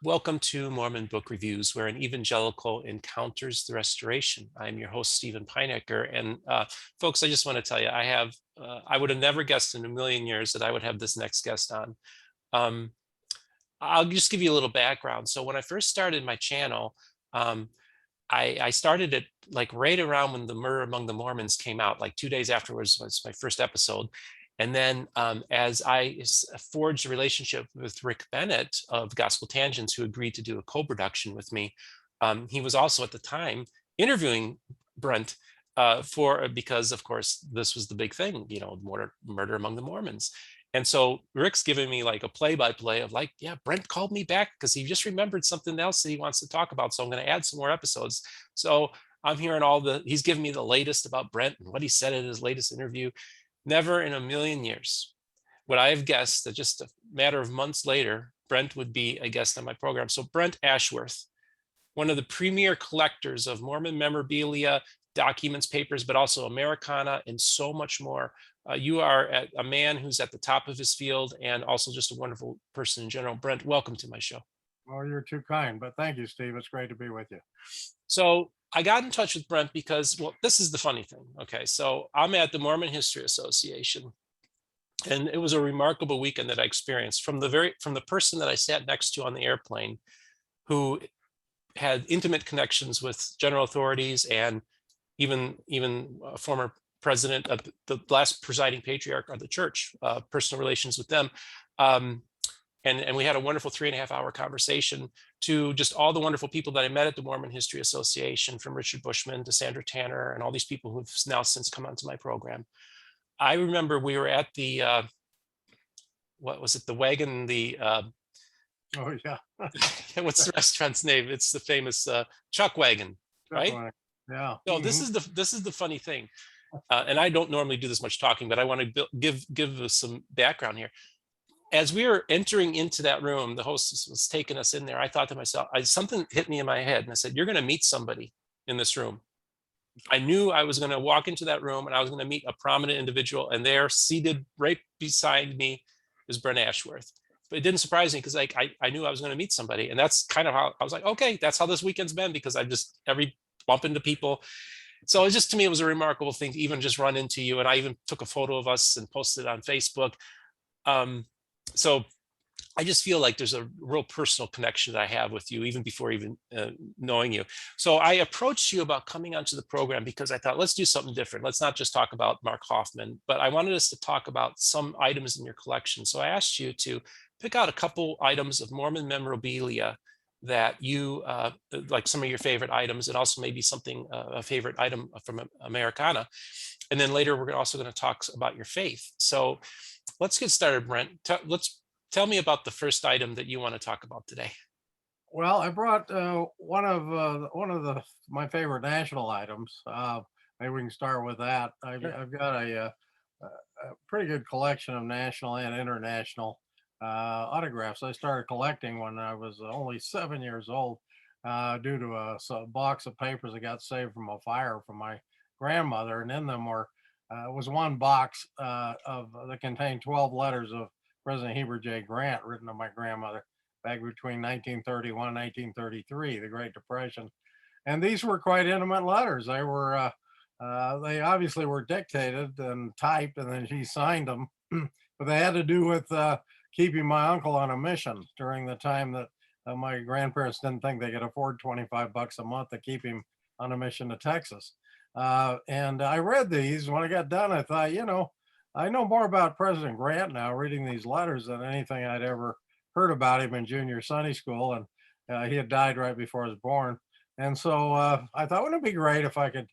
Welcome to Mormon Book Reviews, where an evangelical encounters the restoration. I'm your host, Steven Pynakker. And folks, I just want to tell you, I would have never guessed in a million years that I would have this next guest on. Um, I'll just give you a little background. So when I first started my channel, um, I started it like right around when the Murder Among the Mormons came out, like 2 days afterwards was my first episode. And then as I forged a relationship with Rick Bennett of Gospel Tangents, who agreed to do a co-production with me, he was also at the time interviewing Brent because, of course, this was the big thing, murder among the Mormons. And so Rick's giving me like a play-by-play of like, yeah, Brent called me back because he just remembered something else that he wants to talk about. So I'm going to add some more episodes. So I'm hearing he's giving me the latest about Brent and what he said in his latest interview. Never in a million years would I have guessed that just a matter of months later, Brent would be a guest on my program. So Brent Ashworth, one of the premier collectors of Mormon memorabilia, documents, papers, but also Americana and so much more. You are a man who's at the top of his field and also just a wonderful person in general. Brent, welcome to my show. Well, you're too kind, but thank you, Steve. It's great to be with you. So I got in touch with Brent because, well, this is the funny thing. Okay, so I'm at the Mormon History Association, and it was a remarkable weekend that I experienced from the person that I sat next to on the airplane, who had intimate connections with general authorities and even a former president of the last presiding patriarch of the church, personal relations with them. And we had a wonderful 3.5 hour conversation to just all the wonderful people that I met at the Mormon History Association, from Richard Bushman to Sandra Tanner and all these people who have now since come onto my program. I remember we were at the, what was it, the wagon, Oh, yeah. what's the restaurant's name? It's the famous Chuck Wagon, right? Definitely. Yeah. So this is the funny thing, and I don't normally do this much talking, but I want to give us some background here. As we were entering into that room, the hostess was taking us in there. I thought to myself, something hit me in my head, and I said, "You're going to meet somebody in this room." I knew I was going to walk into that room, and I was going to meet a prominent individual, and there, seated right beside me, was Brent Ashworth. But it didn't surprise me because I knew I was going to meet somebody, and that's kind of how I was like, okay, that's how this weekend's been, because I just every bump into people. So it just, to me, it was a remarkable thing to even just run into you. And I even took a photo of us and posted it on Facebook. So I just feel like there's a real personal connection that I have with you, even before even knowing you. So I approached you about coming onto the program because I thought, let's do something different. Let's not just talk about Mark Hoffman, but I wanted us to talk about some items in your collection. So I asked you to pick out a couple items of Mormon memorabilia that you like, some of your favorite items, and also maybe something, a favorite item from Americana. And then later, we're also going to talk about your faith. So let's get started, Brent. Tell me about the first item that you want to talk about today. Well, I brought one of my favorite national items. Maybe we can start with that. Sure. I've got a pretty good collection of national and international autographs. I started collecting when I was only 7 years old, due to a box of papers that got saved from a fire from my grandmother, and in them was one box that contained 12 letters of President Heber J. Grant, written to my grandmother back between 1931 and 1933, the Great Depression. And these were quite intimate letters. They obviously were dictated and typed, and then she signed them, but they had to do with keeping my uncle on a mission during the time that my grandparents didn't think they could afford $25 a month to keep him on a mission to Texas. And I read these. When I got done, I thought, I know more about President Grant now reading these letters than anything I'd ever heard about him in junior Sunday school. And he had died right before I was born. And so I thought, wouldn't it be great if I could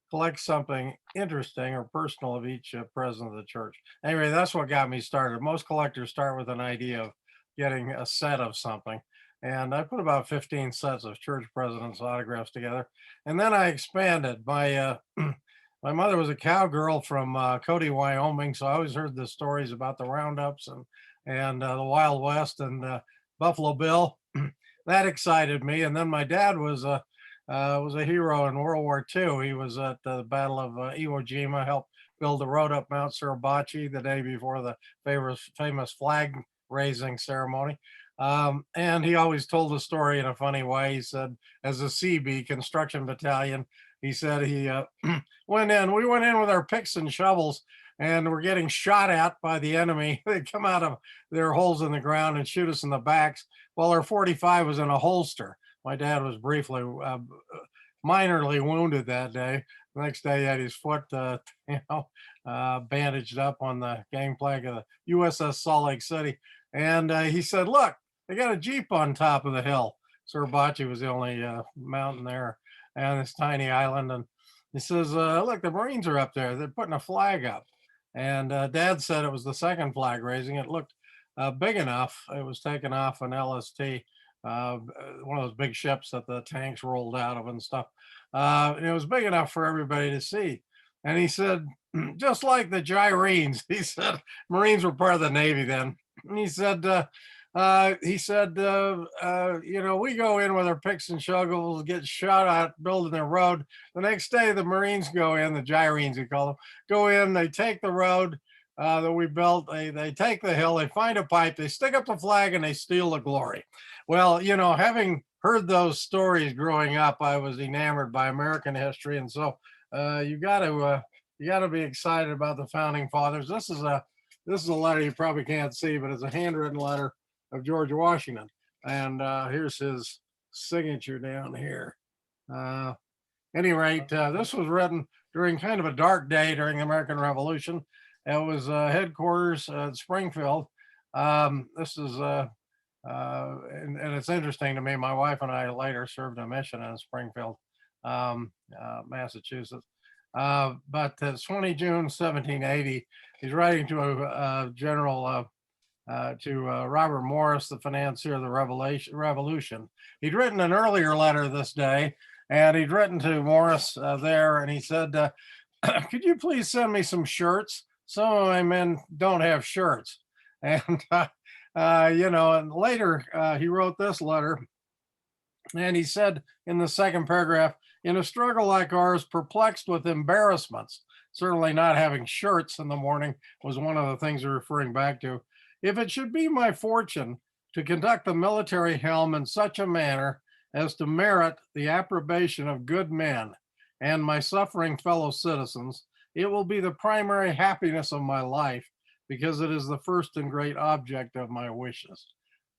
collect something interesting or personal of each president of the church? Anyway, that's what got me started. Most collectors start with an idea of getting a set of something. And I put about 15 sets of church presidents' autographs together. And then I expanded. My mother was a cowgirl from Cody, Wyoming, so I always heard the stories about the roundups and the Wild West and Buffalo Bill. That excited me. And then my dad was a hero in World War II. He was at the Battle of Iwo Jima, helped build the road up Mount Suribachi the day before the famous flag raising ceremony. And he always told the story in a funny way. He said, as a CB, construction battalion, he said he went in. We went in with our picks and shovels, and we're getting shot at by the enemy. They come out of their holes in the ground and shoot us in the backs. While our 45 was in a holster. My dad was briefly, minorly wounded that day. The next day, he had his foot, bandaged up on the gangplank of the USS Salt Lake City. And he said, "Look, they got a Jeep on top of the hill." Suribachi was the only mountain there and this tiny island. And he says, "Look, the Marines are up there. They're putting a flag up." And Dad said it was the second flag raising. It looked big enough. It was taken off an LST, one of those big ships that the tanks rolled out of and stuff. And it was big enough for everybody to see. And he said, just like the Gyrenes, he said, Marines were part of the Navy then. And we go in with our picks and shovels, get shot at building their road. The next day, the Marines go in, the Gyrenes, we call them, go in, they take the road that we built, they take the hill, they find a pipe, they stick up the flag, and they steal the glory. Well, having heard those stories growing up, I was enamored by American history. And so you got to be excited about the founding fathers. This is a letter you probably can't see, but it's a handwritten letter of George Washington. And here's his signature down here. Any rate, this was written during kind of a dark day during the American Revolution. It was headquarters at Springfield. This is, and it's interesting to me, my wife and I later served a mission in Springfield, Massachusetts. But it's 20 June 1780. He's writing to a general, to Robert Morris, the financier of the Revolution. He'd written an earlier letter this day, and he'd written to Morris there, and he said, "Could you please send me some shirts? Some of my men don't have shirts." And and later he wrote this letter, and he said in the second paragraph, "In a struggle like ours, perplexed with embarrassments," certainly not having shirts in the morning was one of the things we're referring back to, "if it should be my fortune to conduct the military helm in such a manner as to merit the approbation of good men and my suffering fellow citizens, it will be the primary happiness of my life, because it is the first and great object of my wishes."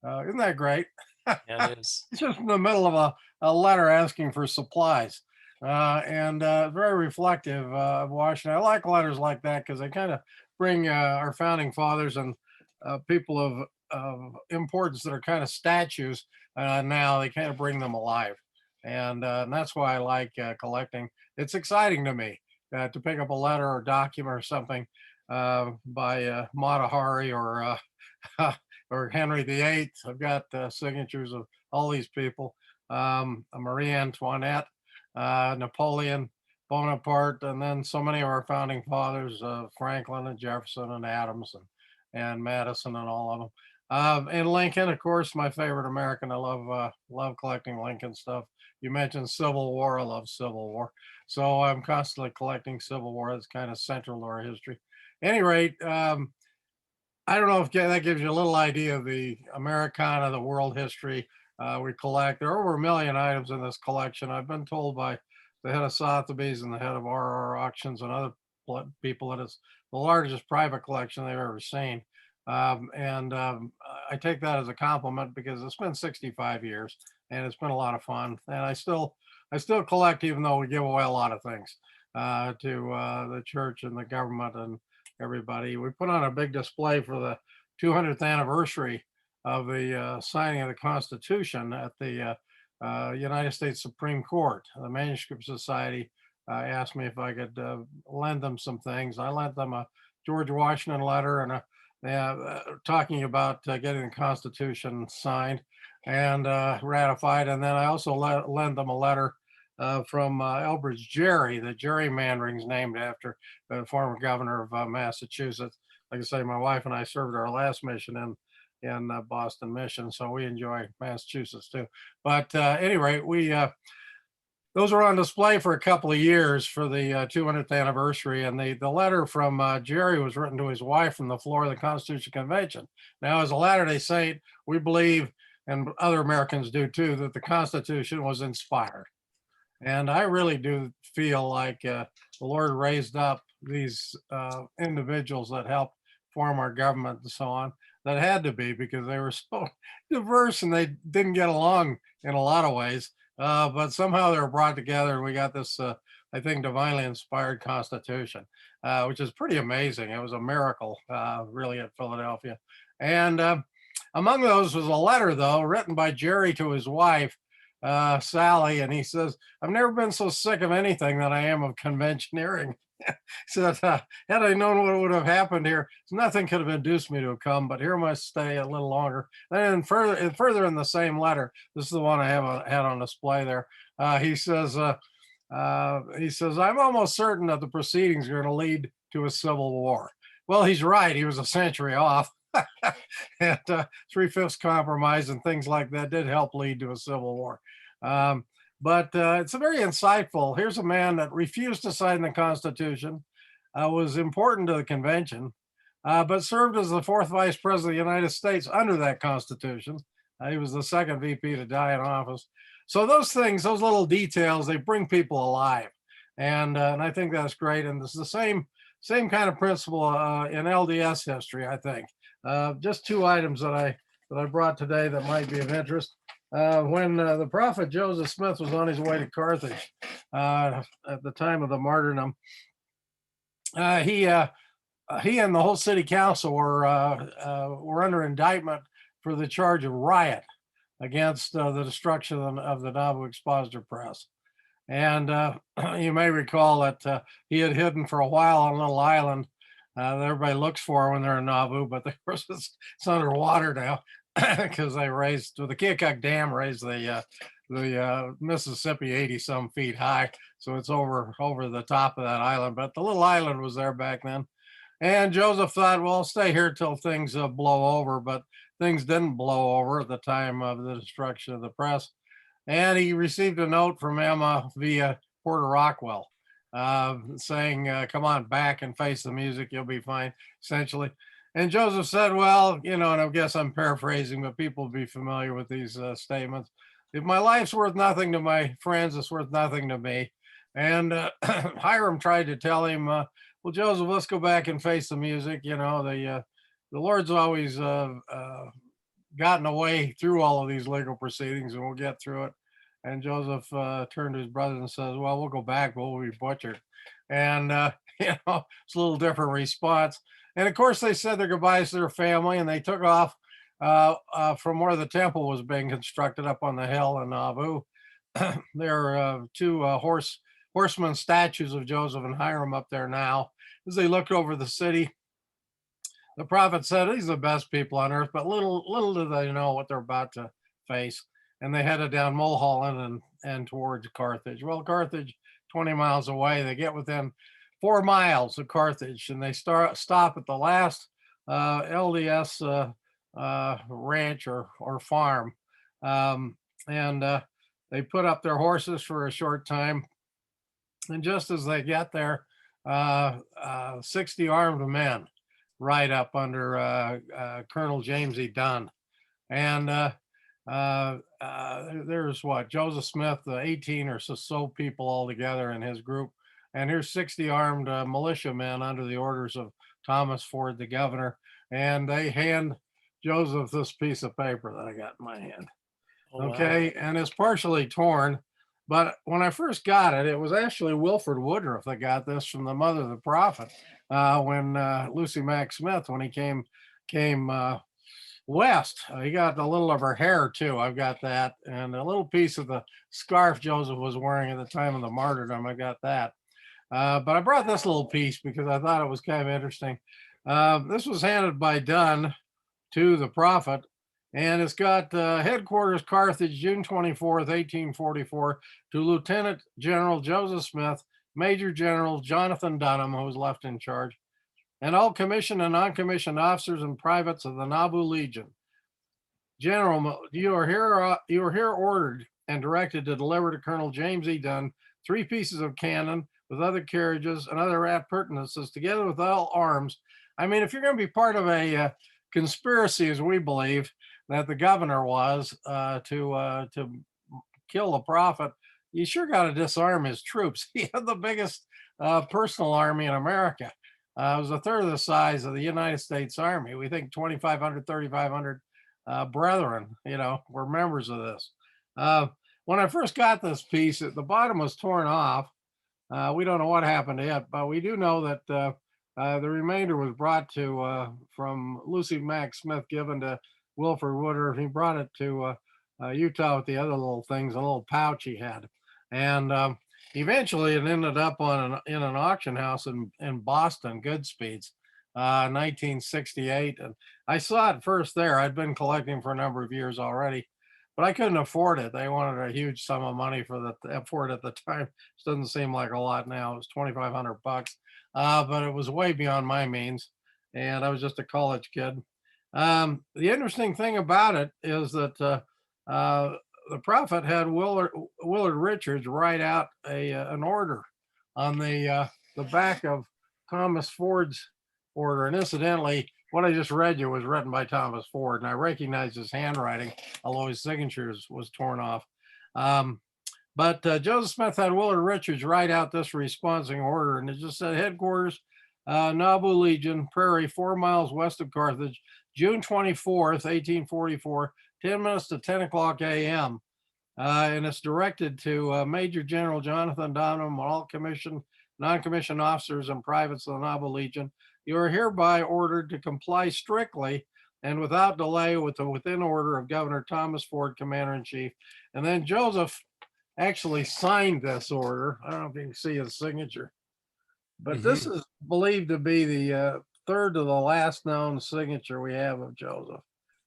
Isn't that great? Yeah, it is. It's just in the middle of a letter asking for supplies. And very reflective of Washington. I like letters like that because they kind of bring our founding fathers and people of importance that are kind of statues now, they kind of bring them alive. And that's why I like collecting. It's exciting to me to pick up a letter or document or something by Mata Hari or or Henry VIII. I've got signatures of all these people, Marie Antoinette, Napoleon Bonaparte, and then so many of our founding fathers, Franklin and Jefferson and Adams and Madison and all of them. And Lincoln, of course, my favorite American. I love collecting Lincoln stuff. You mentioned Civil War. I love Civil War. So I'm constantly collecting Civil War. That's kind of central to our history. Any rate, I don't know if that gives you a little idea of the Americana, the world history we collect. There are over 1 million items in this collection. I've been told by the head of Sotheby's and the head of RR Auctions and other people that it's the largest private collection they've ever seen. I take that as a compliment because it's been 65 years and it's been a lot of fun. And I still collect, even though we give away a lot of things to the church and the government and everybody. We put on a big display for the 200th anniversary of the signing of the Constitution at the United States Supreme Court. The Manuscript Society asked me if I could lend them some things. I lent them a George Washington letter and talking about getting the Constitution signed and ratified. And then I also lent them a letter from Elbridge Gerry. The gerrymandering's named after the former governor of Massachusetts. Like I say, my wife and I served our last mission in Boston Mission, so we enjoy Massachusetts too. But at any rate, those were on display for a couple of years for the 200th anniversary. And the letter from Jerry was written to his wife from the floor of the Constitution Convention. Now, as a Latter-day Saint, we believe, and other Americans do too, that the Constitution was inspired. And I really do feel like the Lord raised up these individuals that helped form our government and so on, that had to be, because they were so diverse and they didn't get along in a lot of ways. But somehow they were brought together and we got this, I think, divinely inspired Constitution, which is pretty amazing. It was a miracle, really, at Philadelphia. And among those was a letter, though, written by Jerry to his wife, Sally, and he says, "I've never been so sick of anything than I am of conventioneering." He said, "Had I known what would have happened here, nothing could have induced me to have come, but here must stay a little longer." Then further in the same letter, this is the one I had on display there. He says, "I'm almost certain that the proceedings are going to lead to a civil war." Well, he's right. He was a century off. And 3/5 compromise and things like that did help lead to a civil war. But it's a very insightful. Here's a man that refused to sign the Constitution, was important to the convention, but served as the fourth vice president of the United States under that Constitution. He was the second VP to die in office. So those things, those little details, they bring people alive, and I think that's great. And it's the same kind of principle in LDS history, I think. Just two items that I brought today that might be of interest. When the prophet Joseph Smith was on his way to Carthage at the time of the martyrdom, he and the whole city council were under indictment for the charge of riot against the destruction of the Nauvoo Expositor Press. And you may recall that he had hidden for a while on a little island that everybody looks for when they're in Nauvoo, but of course it's underwater now because they raised, the Keokuk Dam raised the Mississippi 80 some feet high, so it's over the top of that island. But the little island was there back then, and Joseph thought, well, I'll stay here till things blow over. But things didn't blow over at the time of the destruction of the press, and he received a note from Emma via Porter Rockwell saying, "Come on back and face the music, you'll be fine," essentially. And Joseph said, well, and I guess I'm paraphrasing, but people will be familiar with these statements. "If my life's worth nothing to my friends, it's worth nothing to me." And Hiram tried to tell him, well, Joseph, let's go back and face the music. The Lord's always gotten away through all of these legal proceedings, and we'll get through it. And Joseph turned to his brothers and says, well, we'll go back, but we'll be butchered. And, it's a little different response. And of course, they said their goodbyes to their family, and they took off from where the temple was being constructed up on the hill in Nauvoo. There are two horseman statues of Joseph and Hiram up there now. As they looked over the city, the prophet said, these are the best people on earth, but little do they know what they're about to face. And they headed down Mulholland and towards Carthage. Well, Carthage, 20 miles away, they get within 4 miles of Carthage, and they stop at the last LDS ranch or farm. And they put up their horses for a short time. And just as they get there, 60 armed men ride up under Colonel James E. Dunn. And there's Joseph Smith, 18 or so people all together in his group. And here's 60 armed militiamen under the orders of Thomas Ford, the governor. And they hand Joseph this piece of paper that I got in my hand. Oh, okay. Wow. And it's partially torn. But when I first got it, it was actually Wilford Woodruff that got this from the mother of the prophet when Lucy Mack Smith, when he came west. He got a little of her hair too. I've got that. And a little piece of the scarf Joseph was wearing at the time of the martyrdom. I got that. But I brought this little piece because I thought it was kind of interesting. This was handed by Dunn to the prophet, and it's got headquarters Carthage, June 24th, 1844, to Lieutenant General Joseph Smith, Major General Jonathan Dunham, who was left in charge, and all commissioned and non-commissioned officers and privates of the Nauvoo Legion. General, you are here ordered and directed to deliver to Colonel James E. Dunn 3 pieces of cannon with other carriages and other appurtenances, together with all arms. I mean, if you're going to be part of a conspiracy, as we believe that the governor was, to kill the prophet, you sure got to disarm his troops. He had the biggest personal army in America. It was a third of the size of the United States Army. We think 2,500, 3,500 brethren, were members of this. When I first got this piece, the bottom was torn off. We don't know what happened to it, but we do know that the remainder was brought to from Lucy Mack Smith, given to Wilford Woodard. He brought it to Utah with the other little things, a little pouch he had, and eventually it ended up in an auction house in Boston, Goodspeed's, 1968, and I saw it first there. I'd been collecting for a number of years already, but I couldn't afford it. They wanted a huge sum of money for it at the time. It doesn't seem like a lot now. It was $2,500, but it was way beyond my means, and I was just a college kid. The interesting thing about it is that the prophet had Willard Richards write out an order on the back of Thomas Ford's order. And incidentally, what I just read you was written by Thomas Ford, and I recognized his handwriting, although his signature was torn off. But Joseph Smith had Willard Richards write out this responsing order, and it just said, headquarters, Nauvoo Legion, Prairie, 4 miles west of Carthage, June 24th, 1844, 10 minutes to 10 o'clock a.m. And it's directed to Major General Jonathan Donham, all non-commissioned officers and privates of the Nauvoo Legion. You are hereby ordered to comply strictly and without delay with the within order of Governor Thomas Ford, Commander-in-Chief. And then Joseph actually signed this order. I don't know if you can see his signature, but this is believed to be the third to the last known signature we have of Joseph,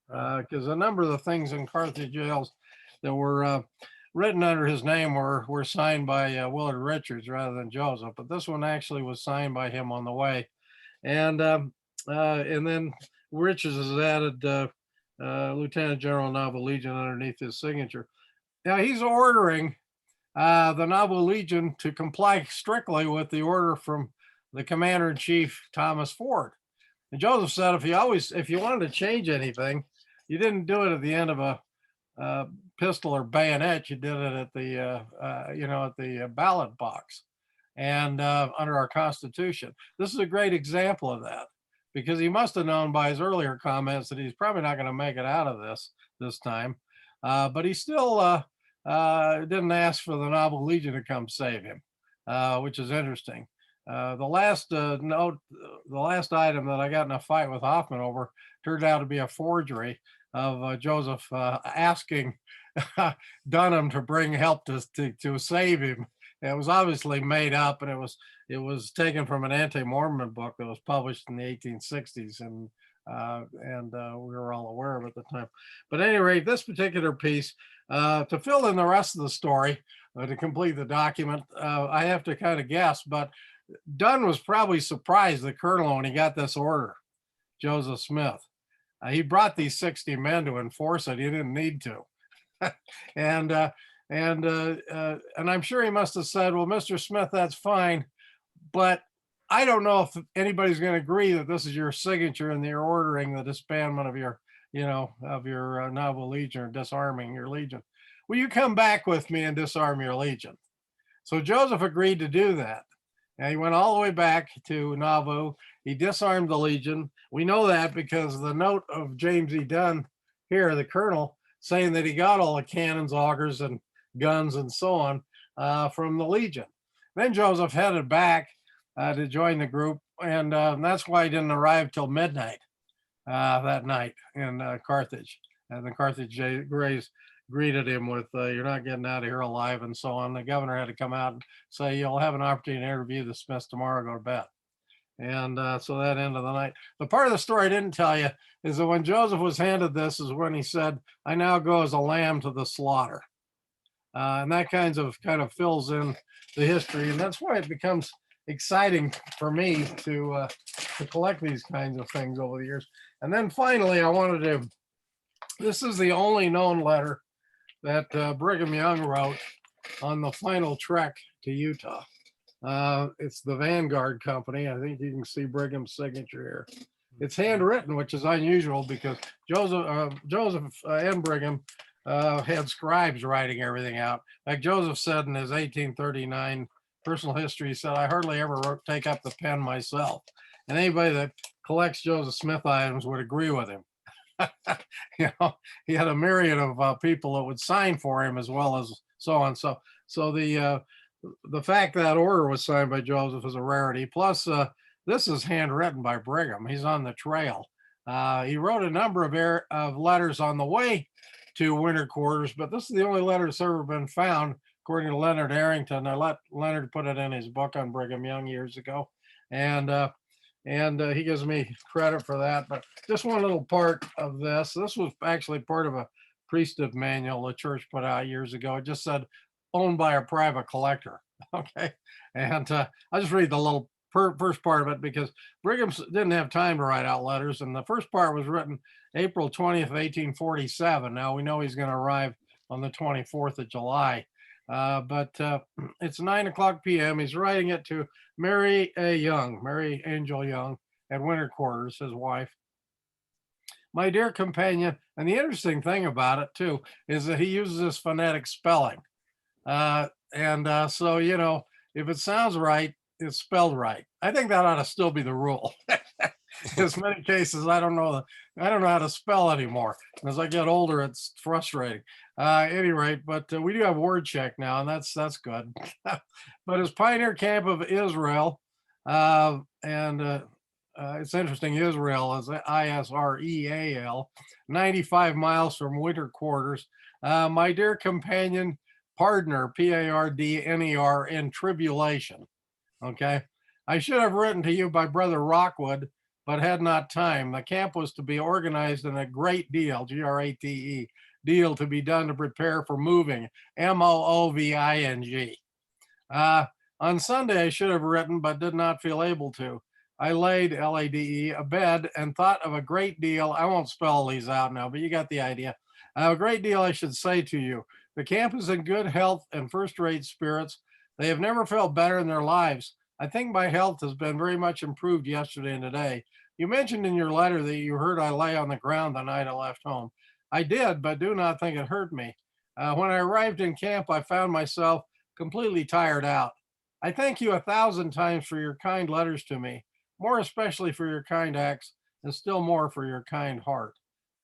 because a number of the things in Carthage jails that were written under his name were signed by Willard Richards rather than Joseph, but this one actually was signed by him on the way. And then Richards has added Lieutenant General Nauvoo Legion underneath his signature. Now he's ordering the Nauvoo Legion to comply strictly with the order from the Commander-in-Chief, Thomas Ford. And Joseph said if you wanted to change anything, you didn't do it at the end of a pistol or bayonet. You did it at the ballot box, and under our Constitution. This is a great example of that, because he must have known by his earlier comments that he's probably not going to make it out of this time, but he still didn't ask for the Nauvoo Legion to come save him, which is interesting. The last item that I got in a fight with Hoffman over turned out to be a forgery of Joseph asking Dunham to bring help to save him. It was obviously made up, and it was taken from an anti-Mormon book that was published in the 1860s, and we were all aware of it at the time. But at any rate, this particular piece, to fill in the rest of the story, to complete the document, I have to kind of guess, but Dunn was probably surprised, the colonel, when he got this order, Joseph Smith. He brought these 60 men to enforce it. He didn't need to. And I'm sure he must have said, well, Mr. Smith, that's fine, but I don't know if anybody's going to agree that this is your signature and you're ordering the disbandment of your Nauvoo Legion, or disarming your legion. Will you come back with me and disarm your legion? So Joseph agreed to do that. And he went all the way back to Nauvoo. He disarmed the legion. We know that because of the note of James E. Dunn here, the colonel, saying that he got all the cannons, augers, and guns and so on from the legion. Then Joseph headed back to join the group, and that's why he didn't arrive till midnight that night in Carthage. And the Carthage Grays greeted him with, you're not getting out of here alive, and so on. The governor had to come out and say, you'll have an opportunity to interview the Smiths tomorrow, go to bed. And so that ended the night. The part of the story I didn't tell you is that when Joseph was handed this is when he said, I now go as a lamb to the slaughter. And that kind of fills in the history. And that's why it becomes exciting for me to collect these kinds of things over the years. And then finally, I wanted to, this is the only known letter that Brigham Young wrote on the final trek to Utah. It's the Vanguard Company. I think you can see Brigham's signature here. It's handwritten, which is unusual because Joseph and Brigham had scribes writing everything out. Like Joseph said in his 1839 personal history, he said, "I hardly ever take up the pen myself." And anybody that collects Joseph Smith items would agree with him. You know, he had a myriad of people that would sign for him as well as so on. So the fact that order was signed by Joseph is a rarity. Plus, this is handwritten by Brigham. He's on the trail. He wrote a number of letters on the way to winter quarters, but this is the only letter that's ever been found, according to Leonard Arrington. I let Leonard put it in his book on Brigham Young years ago, and he gives me credit for that. But just one little part of this. This was actually part of a priesthood manual the church put out years ago. It just said owned by a private collector. Okay, and I'll just read the little first part of it because Brigham didn't have time to write out letters, and the first part was written April 20th, 1847. Now we know he's going to arrive on the 24th of July, but it's 9:00 p.m. He's writing it to Mary Angel Young at winter quarters, his wife. "My dear companion," and the interesting thing about it too is that he uses this phonetic spelling. So, you know, if it sounds right, it's spelled right. I think that ought to still be the rule. In many cases, I don't know how to spell anymore. As I get older, it's frustrating. Any rate, but we do have word check now, and that's good. But his pioneer camp of Israel, and it's interesting. Israel is Israel, 95 miles from winter quarters. My dear companion, partner, Pardner, in tribulation. Okay. I should have written to you by Brother Rockwood, but had not time. The camp was to be organized in a great deal, GRATE, deal to be done to prepare for moving, MOOVING. On Sunday, I should have written, but did not feel able to. I laid, LADE, abed and thought of a great deal. I won't spell these out now, but you got the idea. A great deal I should say to you. The camp is in good health and first-rate spirits. They have never felt better in their lives. I think my health has been very much improved yesterday and today. You mentioned in your letter that you heard I lay on the ground the night I left home. I did, but do not think it hurt me. When I arrived in camp, I found myself completely tired out. I thank you 1,000 times for your kind letters to me, more especially for your kind acts, and still more for your kind heart.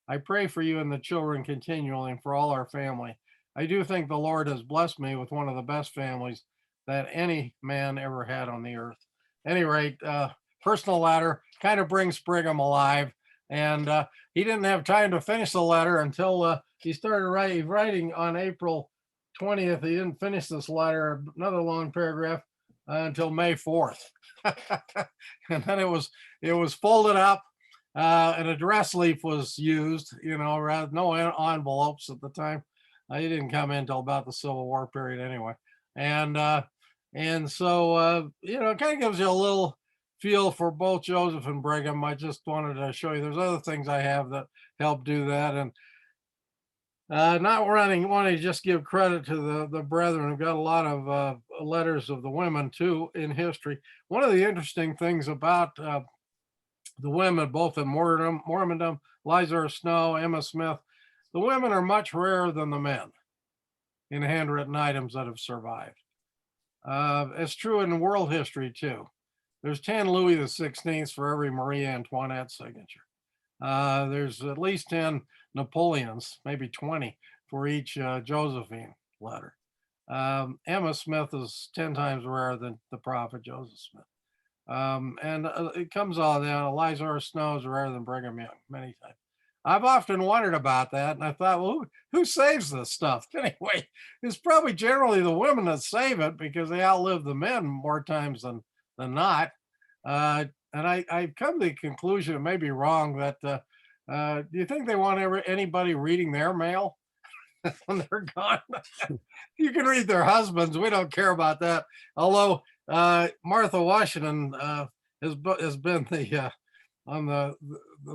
I pray for you and the children continually and for all our family. I do think the Lord has blessed me with one of the best families that any man ever had on the earth. At any rate, personal letter kind of brings Brigham alive. And he didn't have time to finish the letter until he started writing on April 20th. He didn't finish this letter, another long paragraph, until May 4th. And then it was folded up. An address leaf was used, you know, no envelopes at the time. He didn't come in until about the Civil War period anyway. And so, you know, it kind of gives you a little feel for both Joseph and Brigham. I just wanted to show you there's other things I have that help do that. And not wanting to just give credit to the brethren. We've got a lot of letters of the women too in history. One of the interesting things about the women, both in Mormondom, Liza Snow, Emma Smith, the women are much rarer than the men in handwritten items that have survived. It's true in world history too. There's 10 Louis XVI for every Marie Antoinette signature. There's at least 10 Napoleons, maybe 20 for each Josephine letter. Emma Smith is 10 times rarer than the prophet Joseph Smith. And it comes all down. Eliza Snow is rarer than Brigham Young many times. I've often wondered about that, and I thought, well, who saves this stuff anyway? It's probably generally the women that save it because they outlive the men more times than not. And I've come to the conclusion, it may be wrong, that do you think they want anybody reading their mail when they're gone? You can read their husbands. We don't care about that. Although Martha Washington has been on the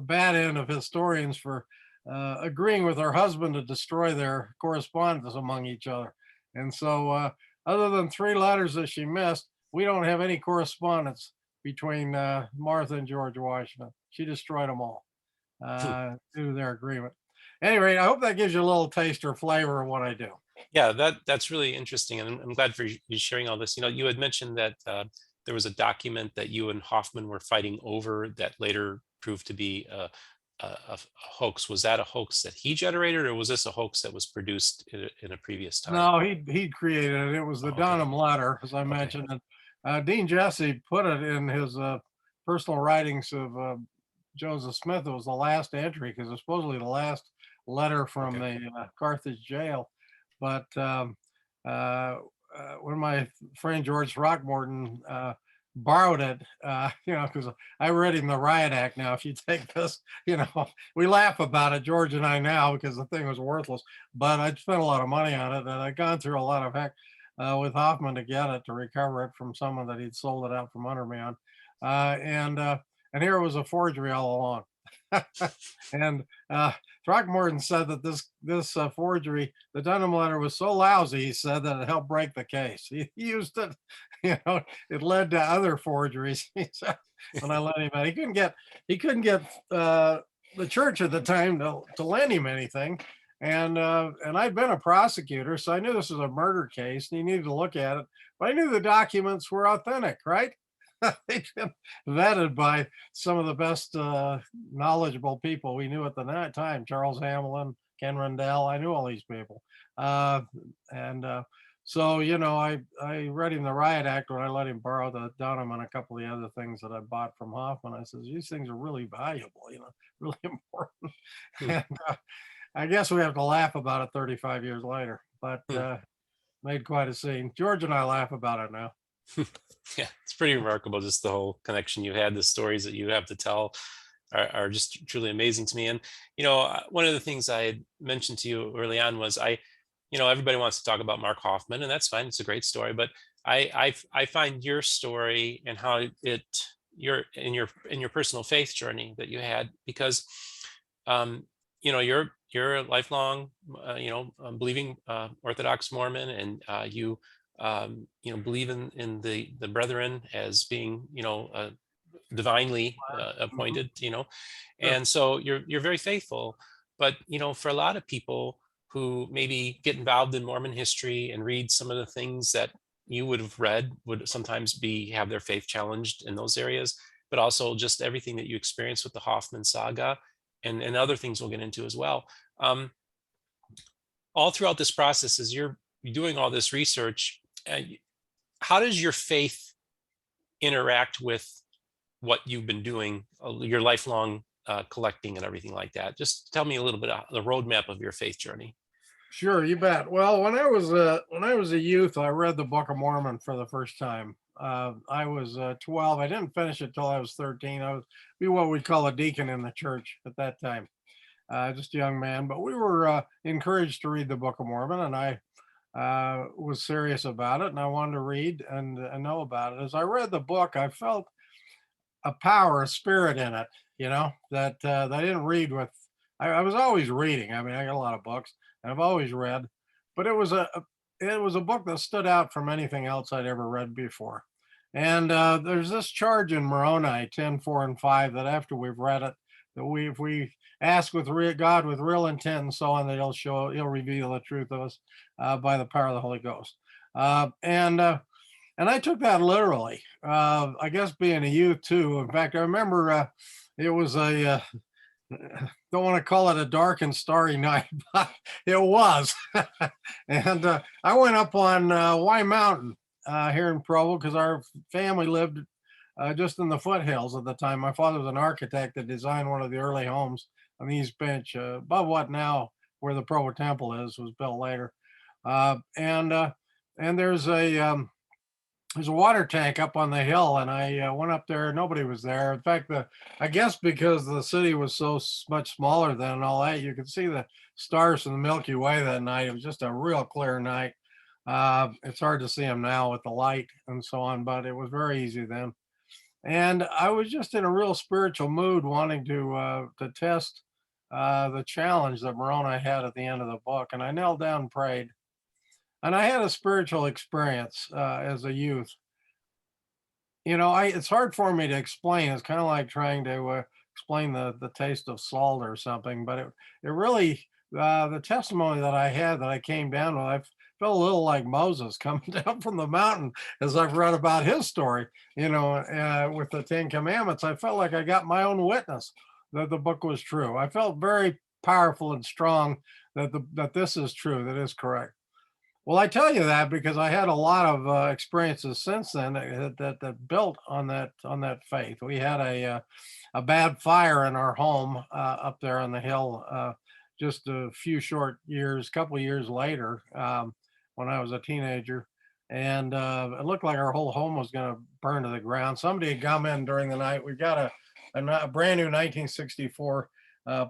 bad end of historians for agreeing with her husband to destroy their correspondence among each other. And so, other than 3 letters that she missed, we don't have any correspondence between Martha and George Washington. She destroyed them all due to their agreement. Anyway, I hope that gives you a little taste or flavor of what I do. Yeah, that's really interesting, and I'm glad for you sharing all this. You had mentioned that there was a document that you and Hoffman were fighting over that later proved to be a hoax. Was that a hoax that he generated, or was this a hoax that was produced in a previous time? No, he created it. It was the Oh, okay. Dunham letter, as I Okay. mentioned. And Dean Jesse put it in his personal writings of Joseph Smith. It was the last entry because it was supposedly the last letter from Okay. the Carthage jail. But uh, when my friend George Throckmorton borrowed it, because I read him the Riot Act. Now, if you take this, we laugh about it, George and I now, because the thing was worthless. But I'd spent a lot of money on it, and I'd gone through a lot of heck with Hoffman to get it, to recover it from someone that he'd sold it out from under me on. And here it was a forgery all along. And Throckmorton said that this forgery, the Dunham letter, was so lousy, he said, that it helped break the case. He used it, it led to other forgeries. He said, when I let him out, he couldn't get the church at the time to lend him anything. And I'd been a prosecutor, so I knew this was a murder case and he needed to look at it. But I knew the documents were authentic, right? They'd been vetted by some of the best knowledgeable people we knew at the time. Charles Hamlin, Ken Rendell. I knew all these people. And so, I read him the Riot Act when I let him borrow the Dunham and a couple of the other things that I bought from Hoffman. I said, these things are really valuable, really important. Hmm. And I guess we have to laugh about it 35 years later, but made quite a scene. George and I laugh about it now. Yeah, it's pretty remarkable, just the whole connection you had. The stories that you have to tell are just truly amazing to me. And one of the things I had mentioned to you early on was everybody wants to talk about Mark Hoffman, and that's fine. It's a great story, but I find your story and how your personal faith journey that you had, because you're a lifelong believing Orthodox Mormon, and you believe in the brethren as being divinely Mhm. appointed, Sure. and so you're very faithful. But for a lot of people who maybe get involved in Mormon history and read some of the things that you would have read, would sometimes have their faith challenged in those areas, but also just everything that you experience with the Hoffman saga and other things we'll get into as well. Um, all throughout this process, as you're doing all this research, how does your faith interact with what you've been doing, your lifelong collecting and everything like that? Just tell me a little bit of the roadmap of your faith journey. Sure, you bet. Well, when I was a youth, I read the Book of Mormon for the first time. I was 12. I didn't finish it till I was 13. I was be what we'd call a deacon in the church at that time, just a young man. But we were encouraged to read the Book of Mormon, and I was serious about it, and I wanted to read and know about it. As I read the book, I felt a power, a spirit in it, that I didn't read with. I was always reading. I mean, I got a lot of books, and I've always read, but it was a book that stood out from anything else I'd ever read before. And there's this charge in Moroni 10:4 and 5 that after we've read it, that if we ask with God with real intent and so on, that he'll reveal the truth of us by the power of the Holy Ghost. And I took that literally. I guess being a youth too. In fact, I remember it was a don't want to call it a dark and starry night, but it was. And I went up on Y Mountain here in Provo because our family lived just in the foothills at the time. My father was an architect that designed one of the early homes on the East Bench, above what now where the Provo Temple is, was built later. And there's a water tank up on the hill, and I went up there. Nobody was there. In fact, I guess because the city was so much smaller then and all that, you could see the stars from the Milky Way that night. It was just a real clear night. It's hard to see them now with the light and so on, but it was very easy then. And I was just in a real spiritual mood, wanting to test the challenge that Moroni had at the end of the book. And I knelt down and prayed. And I had a spiritual experience as a youth. It's hard for me to explain. It's kind of like trying to explain the taste of salt or something. But it really, the testimony that I had that I came down with, I felt a little like Moses coming down from the mountain as I've read about his story, with the Ten Commandments. I felt like I got my own witness that the book was true. I felt very powerful and strong that this is true, that is correct. Well, I tell you that because I had a lot of experiences since then that built on that faith. We had a bad fire in our home up there on the hill just a few short years, couple years later, when I was a teenager, and it looked like our whole home was going to burn to the ground. Somebody had come in during the night. We got a brand new 1964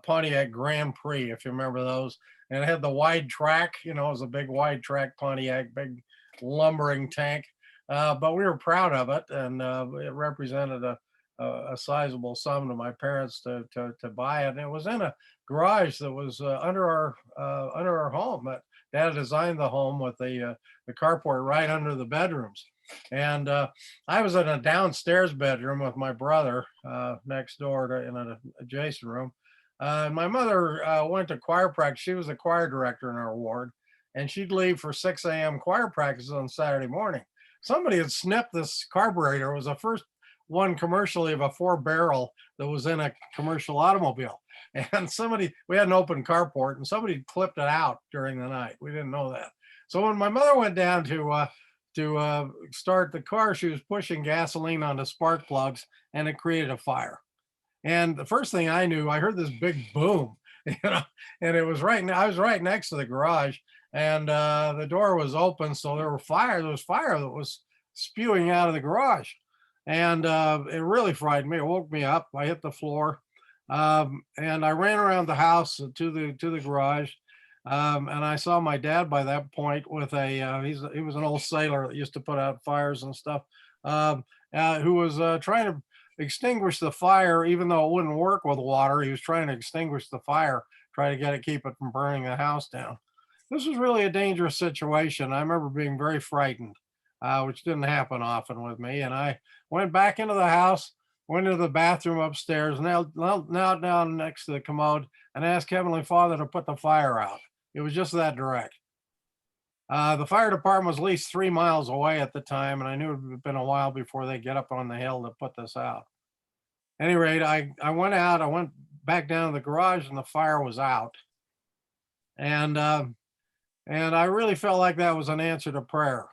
Pontiac Grand Prix, if you remember those. And it had the wide track, it was a big wide track Pontiac, big lumbering tank. But we were proud of it, and it represented a sizable sum to my parents to buy it. And it was in a garage that was under our home. Dad designed the home with the carport right under the bedrooms. And I was in a downstairs bedroom with my brother next door in an adjacent room. My mother went to choir practice. She was the choir director in our ward, and she'd leave for 6 a.m. choir practice on Saturday morning. Somebody had snipped this carburetor. It was the first one commercially of a 4-barrel that was in a commercial automobile. And we had an open carport, and somebody clipped it out during the night. We didn't know that. So when my mother went down to start the car, she was pushing gasoline onto spark plugs, and it created a fire. And the first thing I knew, I heard this big boom, and it was I was right next to the garage, and the door was open. So there was fire that was spewing out of the garage. And it really frightened me. It woke me up. I hit the floor, and I ran around the house to the garage. And I saw my dad by that point with he was an old sailor that used to put out fires and stuff, who was trying to extinguish the fire, even though it wouldn't work with water. He was trying to extinguish the fire, try to keep it from burning the house down. This was really a dangerous situation. I remember being very frightened, which didn't happen often with me. And I went back into the house, went into the bathroom upstairs, knelt down next to the commode, and asked Heavenly Father to put the fire out. It was just that direct. The fire department was at least 3 miles away at the time, and I knew it had been a while before they get up on the hill to put this out. At any rate, I went out, I went back down to the garage, and the fire was out. And I really felt like that was an answer to prayer.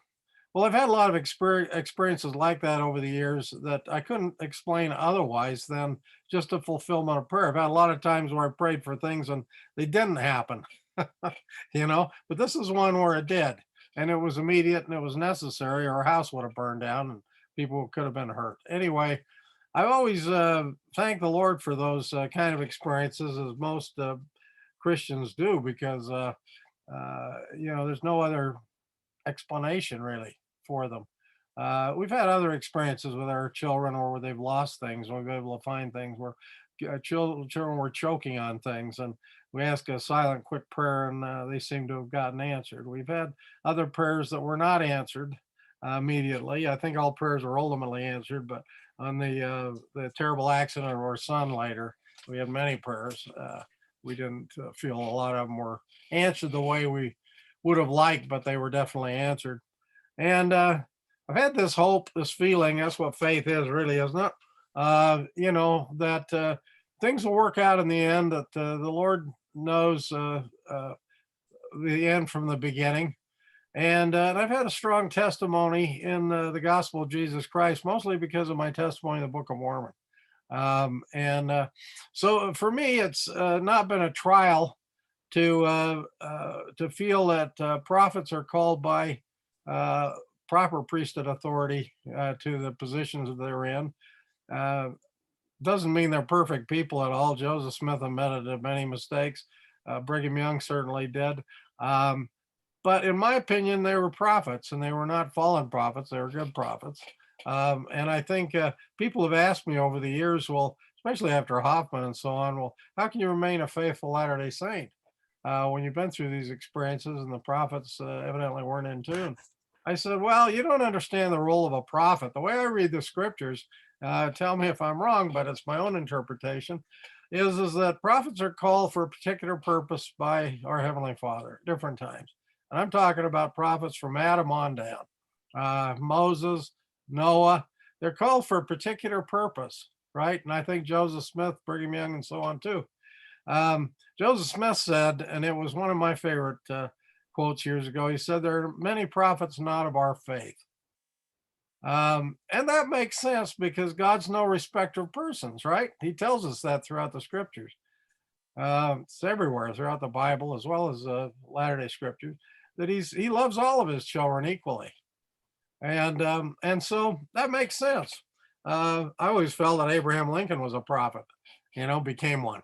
Well, I've had a lot of experiences like that over the years that I couldn't explain otherwise than just a fulfillment of prayer. I've had a lot of times where I prayed for things and they didn't happen. But this is one where it did, and it was immediate and it was necessary, or our house would have burned down and people could have been hurt. Anyway, I've always thanked the Lord for those kind of experiences, as most Christians do, because there's no other explanation really for them. We've had other experiences with our children, or where they've lost things, or we've been able to find things where children were choking on things, and we ask a silent, quick prayer, and they seem to have gotten answered. We've had other prayers that were not answered immediately. I think all prayers were ultimately answered, but on the terrible accident of our son later, we had many prayers. We didn't feel a lot of them were answered the way we would have liked, but they were definitely answered. And I've had this hope, this feeling. That's what faith is, really, isn't it? That things will work out in the end, that the Lord knows the end from the beginning. And I've had a strong testimony in the gospel of Jesus Christ, mostly because of my testimony in the Book of Mormon. So for me, it's not been a trial to feel that prophets are called by proper priesthood authority to the positions that they're in. Doesn't mean they're perfect people at all. Joseph Smith admitted many mistakes. Brigham Young certainly did. But in my opinion, they were prophets, and they were not fallen prophets. They were good prophets. And I think people have asked me over the years, well, especially after Hoffman and so on. Well, how can you remain a faithful Latter-day Saint when you've been through these experiences and the prophets evidently weren't in tune? I said, well, you don't understand the role of a prophet. The way I read the scriptures, tell me if I'm wrong, but it's my own interpretation, is that prophets are called for a particular purpose by our Heavenly Father, different times. And I'm talking about prophets from Adam on down, Moses, Noah. They're called for a particular purpose, right? And I think Joseph Smith, Brigham Young, and so on too. Joseph Smith said, and it was one of my favorite quotes years ago, he said, there are many prophets not of our faith. And that makes sense because God's no respecter of persons, right? He tells us that throughout the scriptures. It's everywhere throughout the Bible, as well as Latter-day Scriptures, that he loves all of his children equally. And so that makes sense. I always felt that Abraham Lincoln was a prophet, became one.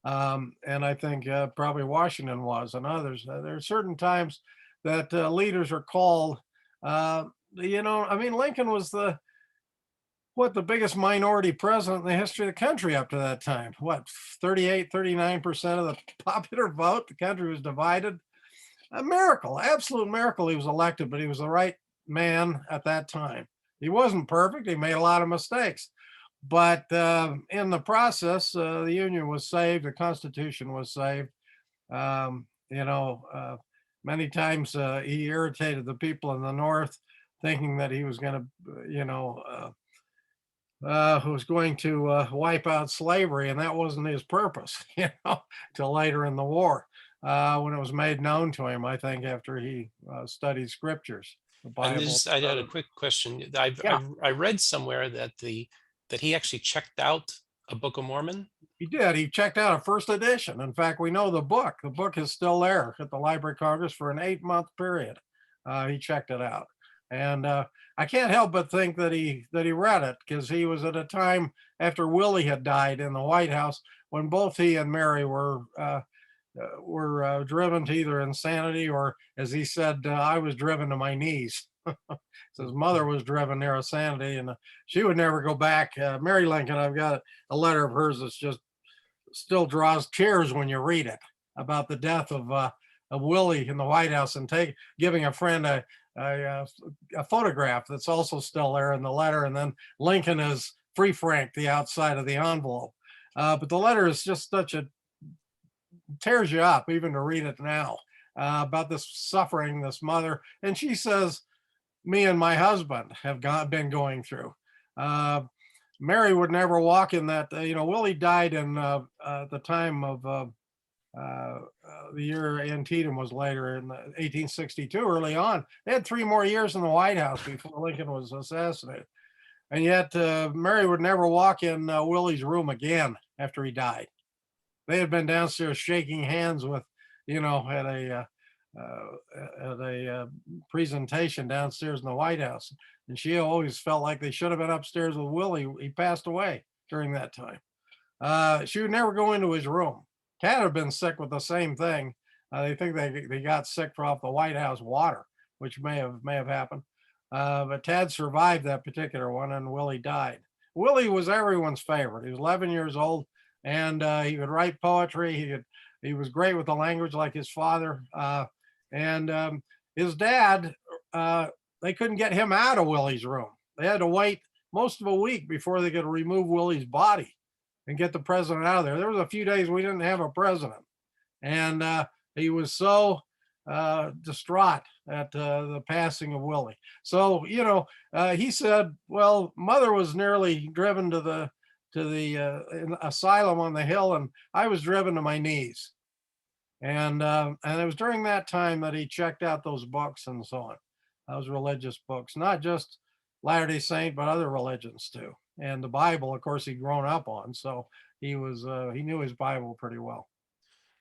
And I think probably Washington was, and others. There are certain times that leaders are called. Lincoln was the biggest minority president in the history of the country up to that time. 39% of the popular vote. The country was divided. A miracle, absolute miracle. He was elected, but he was the right man at that time. He wasn't perfect. He made a lot of mistakes. But in the process, the Union was saved. The Constitution was saved. Many times he irritated the people in the North, thinking that he was going to, wipe out slavery, and that wasn't his purpose, till later in the war, when it was made known to him, I think, after he studied scriptures, the And Bible. I had a quick question. Yeah. I read somewhere that he actually checked out a Book of Mormon. He did. He checked out a first edition. In fact, we know the book. The book is still there at the Library of Congress for an 8-month period. He checked it out, and I can't help but think that he read it because he was at a time after Willie had died in the White House when both he and Mary were driven to either insanity or, as he said, I was driven to my knees. So his mother was driven near insanity, and she would never go back. Mary Lincoln, I've got a letter of hers that's just still draws tears when you read it about the death of Willie in the White House and giving a friend a photograph that's also still there in the letter, and then Lincoln is free franked the outside of the envelope. But the letter is just tears you up even to read it now, about this suffering this mother, and she says, me and my husband have been going through. Mary would never walk in that. Willie died in the time of the year Antietam was later in 1862. Early on, they had 3 more years in the White House before Lincoln was assassinated, and yet Mary would never walk in Willie's room again after he died. They had been downstairs shaking hands with, at a presentation downstairs in the White House, and she always felt like they should have been upstairs with Willie. He passed away during that time. She would never go into his room. Tad had been sick with the same thing. They think they got sick off the White House water, which may have happened. But Tad survived that particular one, and Willie died. Willie was everyone's favorite. He was 11 years old, and he could write poetry. He was great with the language, like his father. And his dad, they couldn't get him out of Willie's room. They had to wait most of a week before they could remove Willie's body and get the president out of there. There was a few days we didn't have a president, and he was so distraught at the passing of Willie. So he said, "Well, Mother was nearly driven to the asylum on the hill, and I was driven to my knees." And it was during that time that he checked out those books and so on, those religious books, not just Latter-day Saint, but other religions too. And the Bible, of course, he'd grown up on, so he knew his Bible pretty well.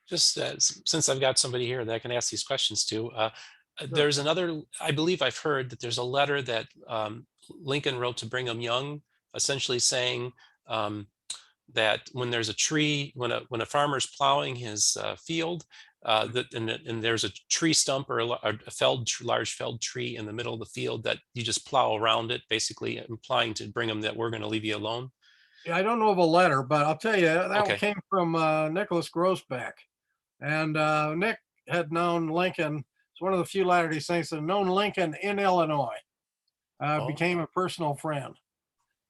Just since I've got somebody here that I can ask these questions to, Sure. there's another, I believe I've heard that there's a letter that Lincoln wrote to Brigham Young, essentially saying that when there's a tree, when a farmer's plowing his field, and there's a tree stump or a large felled tree in the middle of the field, that you just plow around it, basically implying to Brigham that we're going to leave you alone. I don't know of a letter, but I'll tell you that one Okay. came from Nicholas Grossbeck, and Nick had known Lincoln. It's one of the few Latter-day Saints that had known Lincoln in Illinois. Oh, Became a personal friend.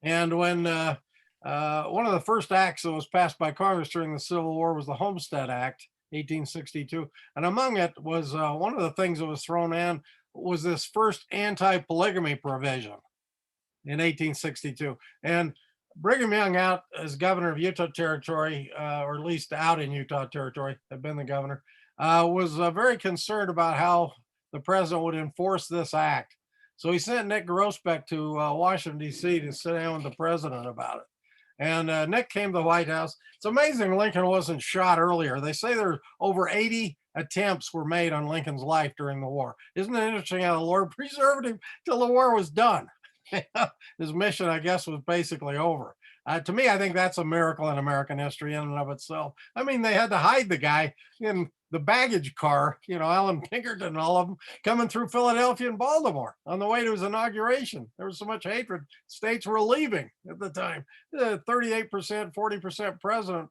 And when one of the first acts that was passed by Congress during the Civil War was the Homestead Act, 1862. And among it was one of the things that was thrown in was this first anti-polygamy provision in 1862. And Brigham Young, out as governor of Utah Territory, or at least out in Utah Territory, had been the governor, was very concerned about how the president would enforce this act. So he sent Nick Grossbeck to Washington, D.C. to sit down with the president about it. And Nick came to the White House. It's amazing Lincoln wasn't shot earlier. They say there over 80 attempts were made on Lincoln's life during the war. Isn't it interesting how the Lord preserved him till the war was done? His mission, I guess, was basically over. To me, I think that's a miracle in American history in and of itself. I mean, they had to hide the guy in the baggage car, Alan Pinkerton and all of them coming through Philadelphia and Baltimore on the way to his inauguration. There was so much hatred. States were leaving at the time. 38%, 40% president,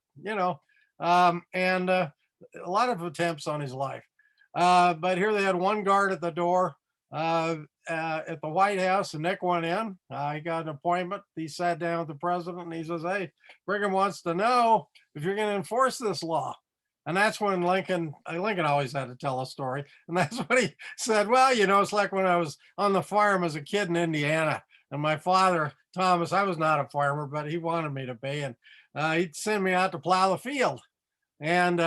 and a lot of attempts on his life. But here they had one guard at the door at the White House, and Nick went in. He got an appointment. He sat down with the president and he says, "Hey, Brigham wants to know if you're going to enforce this law." And that's when Lincoln always had to tell a story. And that's what he said. Well, it's like when I was on the farm as a kid in Indiana, and my father, Thomas, I was not a farmer, but he wanted me to be. And he'd send me out to plow the field. And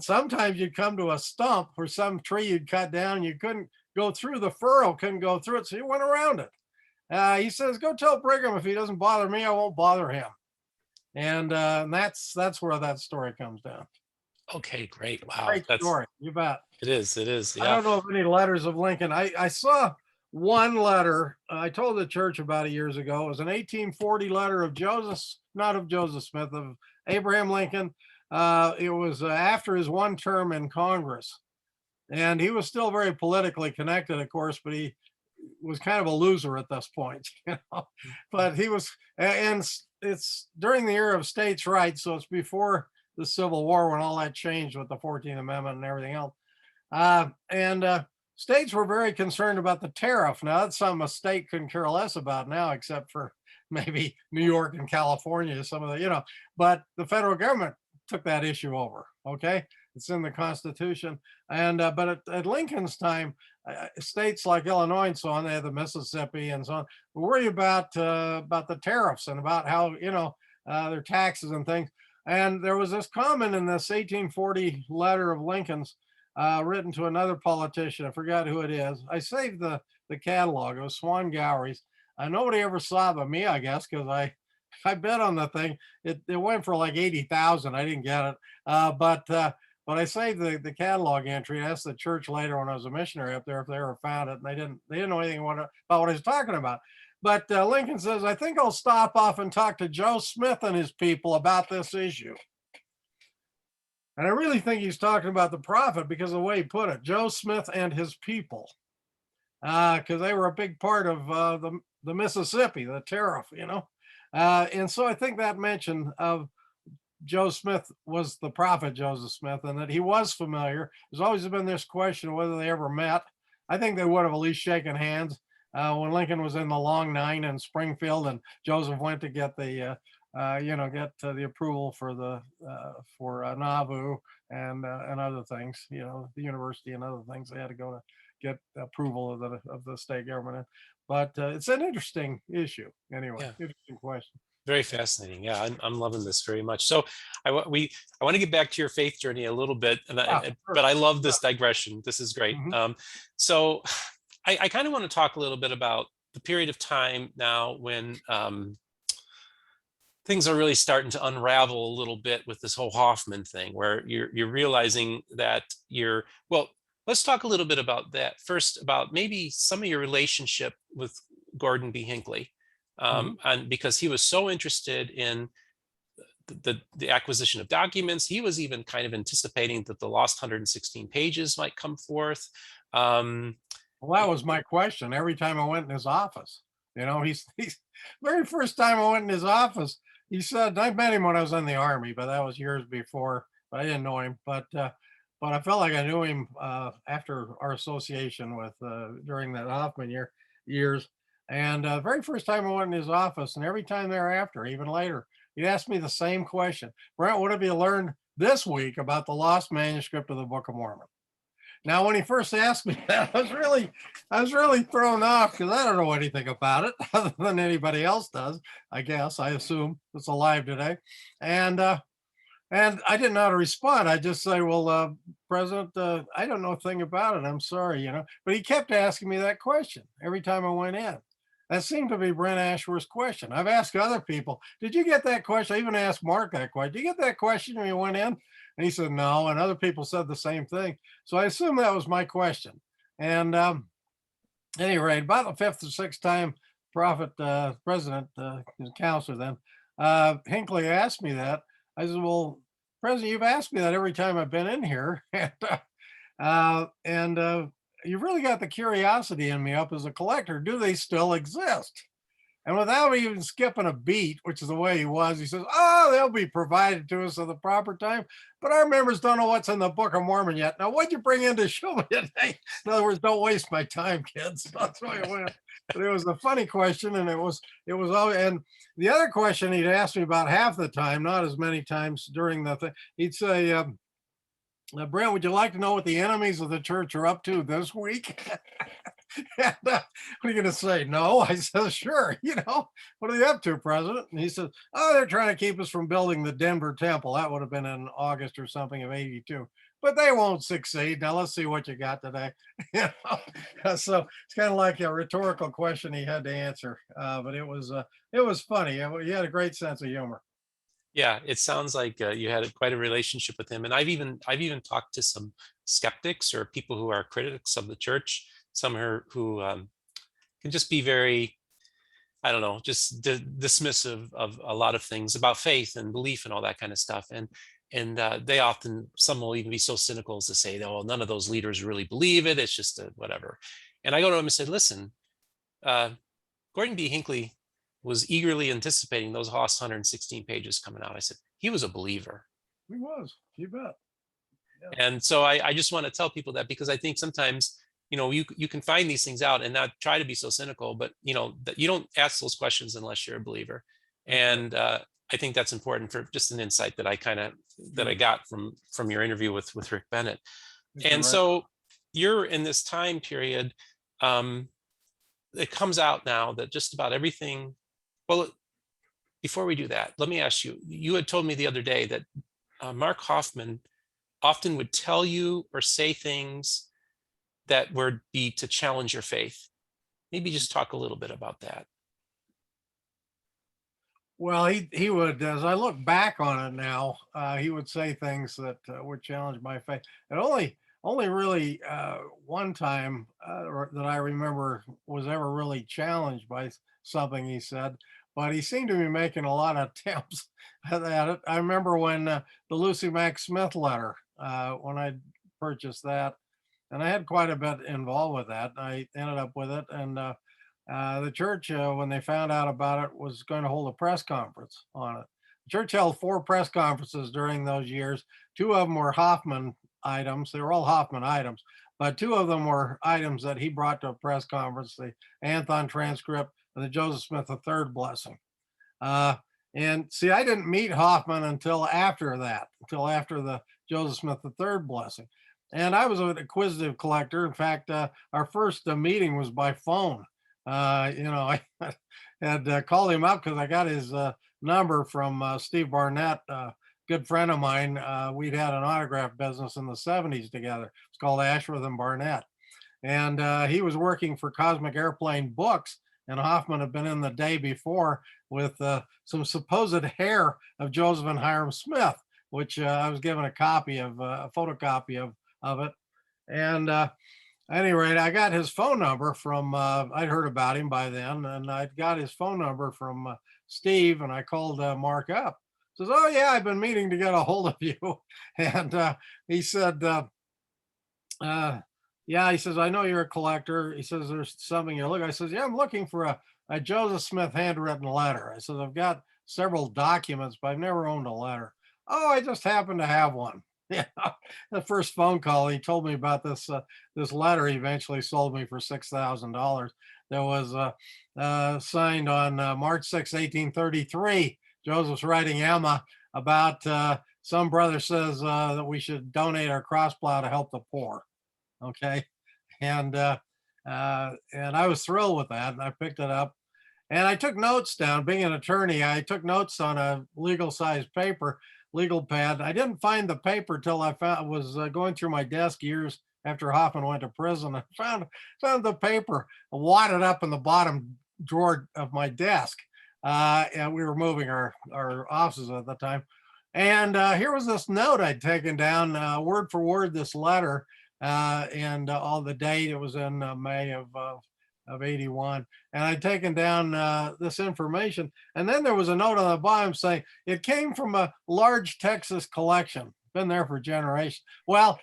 sometimes you'd come to a stump or some tree you'd cut down. You couldn't go through the furrow, couldn't go through it. So you went around it. He says, "Go tell Brigham if he doesn't bother me, I won't bother him." And that's where that story comes down. okay, great. Wow, Great story. You bet. it is. It is. I Yeah. don't know of any letters of Lincoln. I saw one letter I told the church about years ago. It was an 1840 letter of Joseph, not of Joseph Smith, of Abraham Lincoln. It was after his one term in Congress. And he was still very politically connected, of course, but he was kind of a loser at this point, But he was, and it's during the era of states' rights, so it's before the Civil War when all that changed with the 14th Amendment and everything else. And states were very concerned about the tariff. Now, that's something a state couldn't care less about now, except for maybe New York and California, some of the, but the federal government took that issue over. Okay. It's in the Constitution. And, but at Lincoln's time, states like Illinois and so on, they had the Mississippi and so on, were worried about the tariffs and about how, their taxes and things. And there was this comment in this 1840 letter of Lincoln's, written to another politician. I forgot who it is. I saved the catalog. It was Swan Gowery's. Nobody ever saw it but me, I guess, because I bet on the thing. It went for like 80,000. I didn't get it, but I saved the catalog entry. I asked the church later when I was a missionary up there if they ever found it, and they didn't know anything about what I was talking about. But Lincoln says, "I think I'll stop off and talk to Joe Smith and his people about this issue." And I really think he's talking about the prophet because of the way he put it, Joe Smith and his people, because they were a big part of the Mississippi, the tariff, and so I think that mention of Joe Smith was the prophet Joseph Smith, and that he was familiar. There's always been this question of whether they ever met. I think they would have at least shaken hands when Lincoln was in the Long Nine in Springfield, and Joseph went to get the the approval for Nauvoo and other things, the university and other things. They had to go to get approval of the state government. But it's an interesting issue anyway. Yeah. Interesting question. Very fascinating. Yeah, I'm loving this very much. So I want to get back to your faith journey a little bit, but I love this digression. This is great. Mhm. So I kind of want to talk a little bit about the period of time now when things are really starting to unravel a little bit with this whole Hoffman thing, where you're realizing that well. Let's talk a little bit about that first, about maybe some of your relationship with Gordon B. Hinckley. Mhm. And because he was so interested in the acquisition of documents, he was even kind of anticipating that the lost 116 pages might come forth. Um, Well, that was my question every time I went in his office. He's very first time I went in his office. he said, I met him when I was in the Army, but that was years before, but I didn't know him. But I felt like I knew him after our association with during that Hoffman years. And very first time I went in his office, and every time thereafter, even later, he asked me the same question: Brent, what have you learned this week about the lost manuscript of the Book of Mormon? Now, when he first asked me that, I was really thrown off because I don't know anything about it other than anybody else does. I guess I assume it's alive today, and I didn't know how to respond. I just say, "Well, President, I don't know a thing about it. I'm sorry, you know." But he kept asking me that question every time I went in. That seemed to be Brent Ashworth's question. I've asked other people, "Did you get that question?" I even asked Mark that question. Did you get that question when you went in? And he said, "No." And other people said the same thing. So I assume that was my question. And any rate, about the fifth or sixth time, Prophet President, his counselor then, Hinckley asked me that. I said, "Well, President, you've asked me that every time I've been in here, and you've really got the curiosity in me up as a collector. Do they still exist?" And without even skipping a beat, which is the way he was, he says, "Oh, they'll be provided to us at the proper time. But our members don't know what's in the Book of Mormon yet. Now, what'd you bring in to show me today?" In other words, don't waste my time, kids. That's the way it went. But it was a funny question, and it was all. And the other question he'd ask me about half the time, not as many times during the thing, he'd say, "Brent, would you like to know what the enemies of the church are up to this week?" And, what are you going to say? No. I said, "Sure. What are they up to, President?" And he says, "Oh, they're trying to keep us from building the Denver temple." That would have been in August or something of '82. But they won't succeed. Now let's see what you got today. So it's kind of like a rhetorical question he had to answer. But it was funny. He had a great sense of humor. Yeah, it sounds like you had quite a relationship with him, and I've even talked to some skeptics or people who are critics of the church, some who can just be very, I don't know, just dismissive of a lot of things about faith and belief and all that kind of stuff. And they often, some will even be so cynical as to say, "Oh, none of those leaders really believe it. It's just a whatever." And I go to him and say, "Listen, uh, Gordon B. Hinckley was eagerly anticipating those Haas 116 pages coming out." I said, "He was a believer." He was. You bet. Yeah. And so I just want to tell people that, because I think sometimes, you can find these things out and not try to be so cynical, but that you don't ask those questions unless you're a believer. That's right. And I think that's important for just an insight that I Mm, got from your interview with Rick Bennett. I think you're And right. so you're in this time period. um, it comes out now that just about everything. Well, before we do that, let me ask you. You had told me the other day that Mark Hoffman often would tell you or say things that would be to challenge your faith. Maybe just talk a little bit about that. Well, he would, as I look back on it now, he would say things that would challenge my faith. And only really one time that I remember was ever really challenged by something he said, but he seemed to be making a lot of attempts at it. I remember when the Lucy Mack Smith letter, when I purchased that, and I had quite a bit involved with that. I ended up with it, and the church, when they found out about it, was going to hold a press conference on it. The church held 4 press conferences during those years. 2 of them were Hoffman items. They were all Hoffman items, but 2 of them were items that he brought to a press conference: the Anthon transcript and the Joseph Smith III blessing. Uh, and see, I didn't meet Hoffman until after that, until after the Joseph Smith III blessing. And I was an acquisitive collector. In fact, our first meeting was by phone. I had called him up because I got his number from Steve Barnett, good friend of mine. We'd had an autograph business in the '70s together. It's called Ashworth and Barnett. And he was working for Cosmic Airplane Books, and Hoffman had been in the day before with some supposed hair of Joseph and Hiram Smith, which I was given a copy of, a photocopy of it. And at any rate, I got his phone number from, I'd heard about him by then, and I got his phone number from Steve, and I called Mark up. Says, "Oh, yeah, I've been meaning to get a hold of you." And he said, uh, "Yeah," he says, "I know you're a collector." He says, "There's something you're looking." I says, "Yeah, I'm looking for a Joseph Smith handwritten letter." I said, "I've got several documents, but I've never owned a letter. Oh, I just happened to have one. Yeah, the first phone call, he told me about this letter he eventually sold me for $6,000. That was signed on March 6, 1833. Joseph's writing Emma about some brother says that we should donate our crossplow to help the poor. Okay, and I was thrilled with that, and I picked it up and I took notes down. Being an attorney, I took notes on a legal size paper, legal pad. I didn't find the paper till I found was going through my desk years after Hoffman went to prison. I found the paper wadded up in the bottom drawer of my desk. And we were moving our offices at the time. And here was this note I'd taken down, word for word, this letter, and all the date. It was in May of 81, and I'd taken down this information. And then there was a note on the bottom saying it came from a large Texas collection, been there for generations. Well,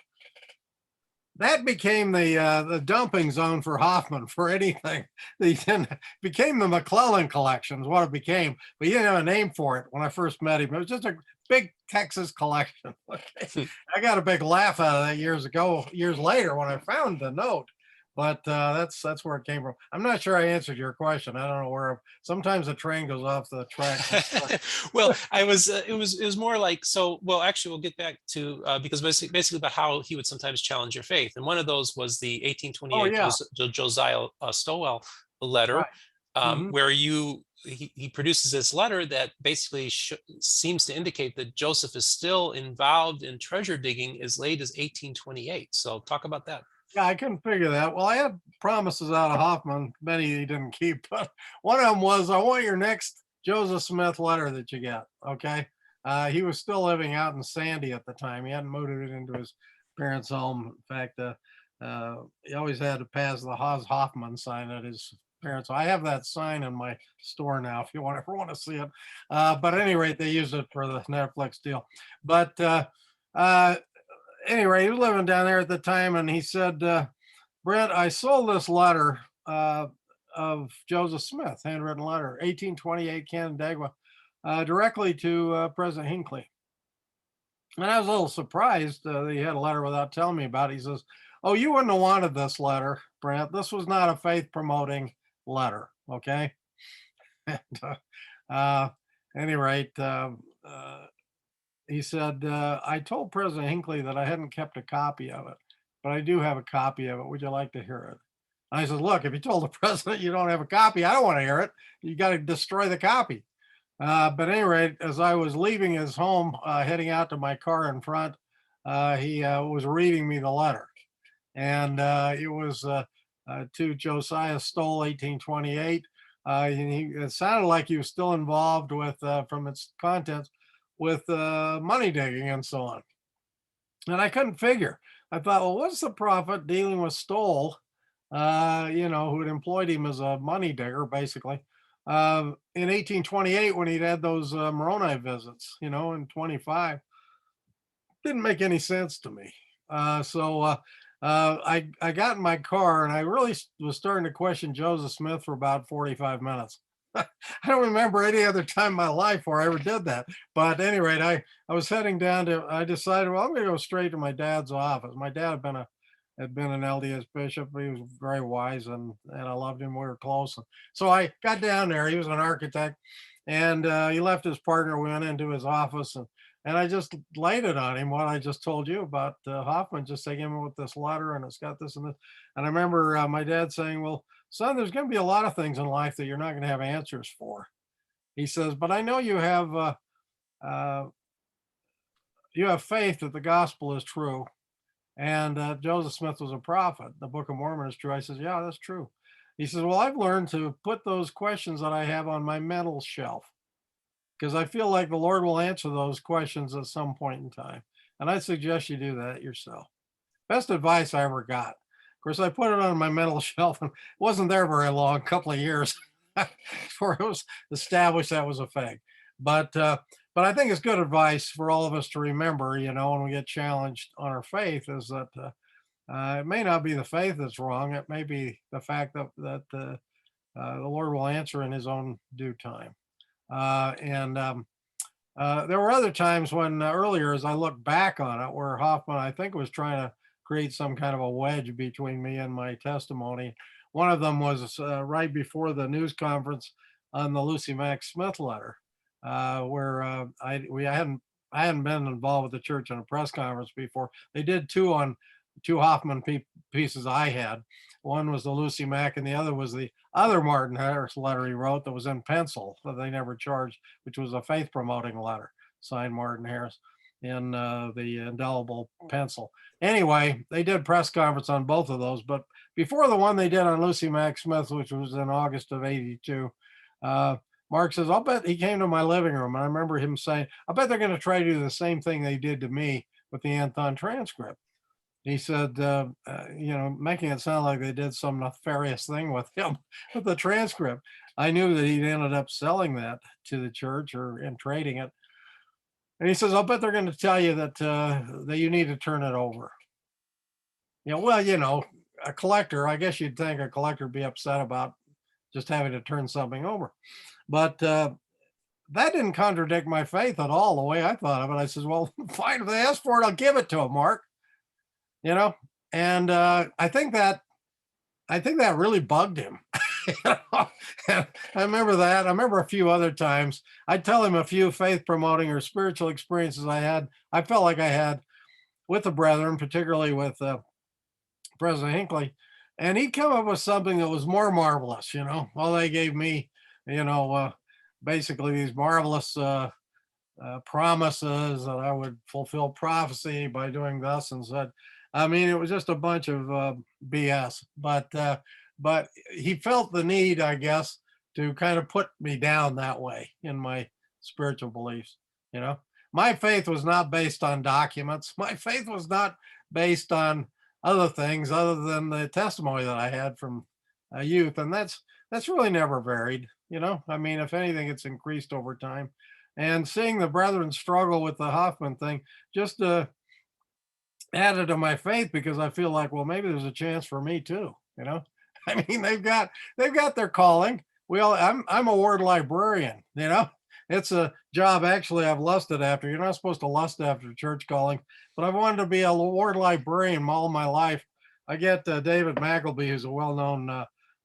that became the dumping zone for Hoffman for anything. They then became the McClellan collection is what it became, but he didn't have a name for it when I first met him. It was just a big Texas collection. Okay. I got a big laugh out of that years later when I found the note. But that's where it came from. I'm not sure I answered your question. I don't know where. Sometimes the train goes off the track. Well, it was more like, so, well, actually we'll get back to because basically about how he would sometimes challenge your faith, and one of those was the Oh 1828 yeah, Josiah Stowell letter, right. Hmm. where he produces this letter that basically seems to indicate that Joseph is still involved in treasure digging as late as 1828. So talk about that. Yeah, I couldn't figure that. Well, I had promises out of Hoffman, many he didn't keep, but one of them was, I want your next Joseph Smith letter that you get. Okay. He was still living out in Sandy at the time. He hadn't moved it into his parents' home. In fact, he always had to pass the Haas Hoffman sign at his parents. I have that sign in my store now if you ever want to see it. But at any rate, they use it for the Netflix deal. But uh, anyway, he was living down there at the time, and he said, Brent, I sold this letter of Joseph Smith, handwritten letter, 1828 Canandaigua, directly to President Hinckley. And I was a little surprised that he had a letter without telling me about it. He says, oh, you wouldn't have wanted this letter, Brent. This was not a faith promoting letter. Okay. And, any rate, he said, I told President Hinckley that I hadn't kept a copy of it, but I do have a copy of it. Would you like to hear it? And I said, look, if you told the president you don't have a copy, I don't want to hear it. You got to destroy the copy. But at any rate, as I was leaving his home, heading out to my car in front, he was reading me the letter. And it was to Josiah Stoll, 1828. It sounded like he was still involved with, from its contents, with money digging and so on. And I couldn't figure. I thought, well, what's the prophet dealing with Stoll, who had employed him as a money digger, basically, in 1828 when he'd had those Moroni visits, in 25. Didn't make any sense to me. I got in my car and I really was starting to question Joseph Smith for about 45 minutes. I don't remember any other time in my life where I ever did that. But at any rate, I was heading down I decided, well, I'm going to go straight to my dad's office. My dad had been an LDS bishop. He was very wise and I loved him. We were close. So I got down there. He was an architect and he left his partner. We went into his office and I just laid it on him what I just told you about Hoffman, just taking him with this letter and it's got this and this. And I remember my dad saying, well, son, there's going to be a lot of things in life that you're not going to have answers for. He says, but I know you have faith that the gospel is true. And Joseph Smith was a prophet. The Book of Mormon is true. I says, yeah, that's true. He says, well, I've learned to put those questions that I have on my mental shelf because I feel like the Lord will answer those questions at some point in time. And I suggest you do that yourself. Best advice I ever got. Of course, I put it on my mental shelf and it wasn't there very long, a couple of years before it was established that was a fake. But I think it's good advice for all of us to remember, when we get challenged on our faith is that it may not be the faith that's wrong. It may be the fact that the Lord will answer in his own due time. There were other times when earlier, as I look back on it, where Hoffman, I think, was trying to create some kind of a wedge between me and my testimony. One of them was right before the news conference on the Lucy Mack Smith letter, where I hadn't been involved with the church in a press conference before. They did two Hoffman pieces I had. One was the Lucy Mack, and the other was the other Martin Harris letter he wrote that was in pencil that they never charged, which was a faith promoting letter signed Martin Harris in the indelible pencil. Anyway, they did press conference on both of those, but before the one they did on Lucy Mack Smith, which was in August of '82, Mark says, I'll bet, he came to my living room, and I remember him saying, I bet they're going to try to do the same thing they did to me with the Anthon transcript. He said, making it sound like they did some nefarious thing with him with the transcript. I knew that he'd ended up selling that to the church or in trading it. And he says, I'll bet they're going to tell you that you need to turn it over. A collector, I guess you'd think a collector would be upset about just having to turn something over. But that didn't contradict my faith at all, the way I thought of it. I says, well, fine, if they ask for it, I'll give it to them, Mark. And I think that really bugged him. I remember that. I remember a few other times I'd tell him a few faith promoting or spiritual experiences I felt like I had with the brethren, particularly with President Hinckley, and he'd come up with something that was more marvelous. Well, they gave me, basically these marvelous promises that I would fulfill prophecy by doing thus and such. I mean, it was just a bunch of BS, but he felt the need, I guess, to kind of put me down that way in my spiritual beliefs. My faith was not based on documents. My faith was not based on other things other than the testimony that I had from youth. And that's really never varied. I mean, if anything, it's increased over time. And seeing the brethren struggle with the Hoffman thing just added to my faith, because I feel like, well, maybe there's a chance for me too. I mean, they've got their calling. I'm a ward librarian. It's a job actually I've lusted after. You're not supposed to lust after church calling, but I've wanted to be a ward librarian all my life. I get David McElby, who's a well-known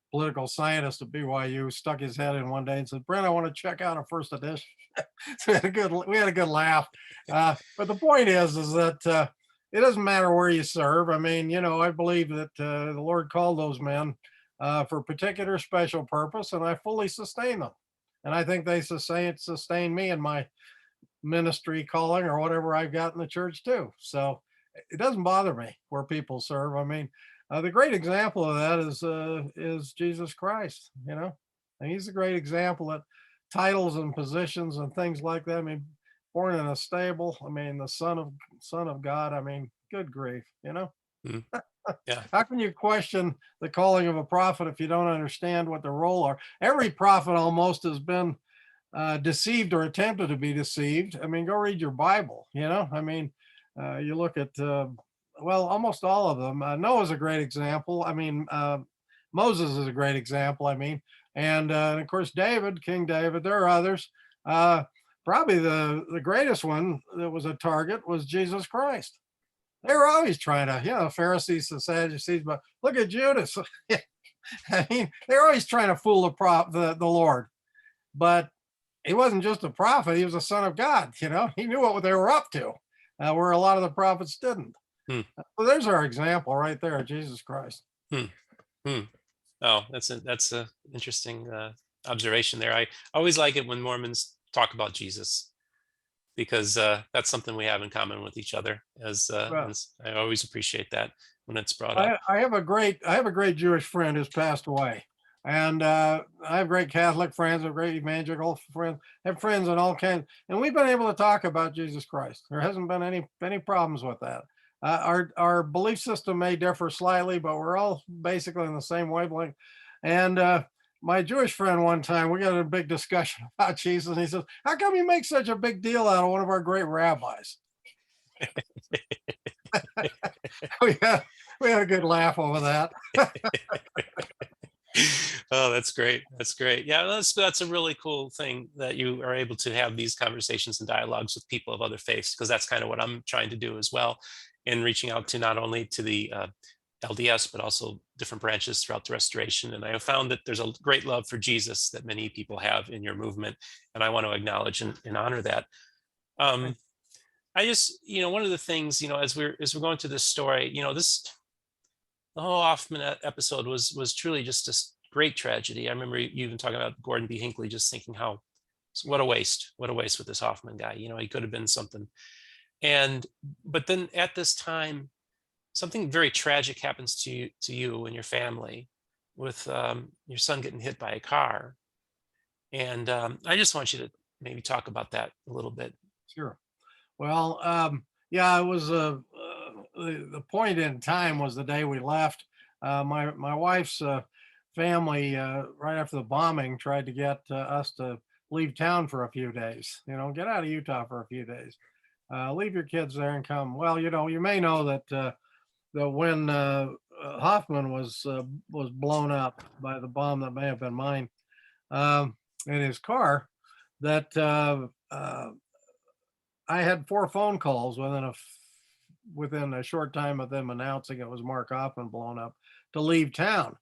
political scientist at BYU, stuck his head in one day and said, Brent, I want to check out a first edition. So we had a good laugh. But the point is that it doesn't matter where you serve. I mean, I believe that the Lord called those men for a particular special purpose, and I fully sustain them. And I think they sustain me in my ministry calling or whatever I've got in the church too. So it doesn't bother me where people serve. I mean, the great example of that is Jesus Christ. And he's a great example that titles and positions and things like that. I mean, born in a stable. I mean, the son of God. I mean, good grief. Mm. Yeah. How can you question the calling of a prophet if you don't understand what the role are? Every prophet almost has been deceived or attempted to be deceived. I mean, go read your Bible. I mean, you look at almost all of them. Noah's a great example. I mean, Moses is a great example. I mean, and of course, King David. There are others. Probably the greatest one that was a target was Jesus Christ. They were always trying to, Pharisees and Sadducees, but look at Judas. I mean, they're always trying to fool the Lord. But he wasn't just a prophet, he was a son of God. He knew what they were up to, where a lot of the prophets didn't. So there's our example right there, Jesus Christ. Oh, that's a interesting observation there. I always like it when Mormons talk about Jesus, because that's something we have in common with each other. As I always appreciate that when it's brought up. I have a great Jewish friend who's passed away, and I have great Catholic friends, I have great evangelical friends, I have friends in all kinds, and we've been able to talk about Jesus Christ. There hasn't been any problems with that. Our belief system may differ slightly, but we're all basically in the same wavelength. And my Jewish friend, one time, we got in a big discussion about Jesus, and he says, how come you make such a big deal out of one of our great rabbis? we had a good laugh over that. Oh, that's great. That's great. Yeah, that's a really cool thing that you are able to have these conversations and dialogues with people of other faiths, because that's kind of what I'm trying to do as well, in reaching out to not only to the LDS but also different branches throughout the Restoration. And I have found that there's a great love for Jesus that many people have in your movement, and I want to acknowledge and honor that. Um, Thank I just, one of the things, as we're going through this story, this the whole Hoffman episode was truly just a great tragedy. I remember you even talking about Gordon B. Hinckley, just thinking how what a waste with this Hoffman guy. He could have been something. And but then at this time, something very tragic happens to you and your family, with your son getting hit by a car. And I just want you to maybe talk about that a little bit. Sure. Well, yeah, it was the point in time was the day we left. My wife's family, right after the bombing, tried to get us to leave town for a few days. Get out of Utah for a few days. Leave your kids there and come. Well, you may know that when Hoffman was blown up by the bomb that may have been mine, in his car, that I had 4 phone calls within a short time of them announcing it was Mark Hoffman blown up, to leave town.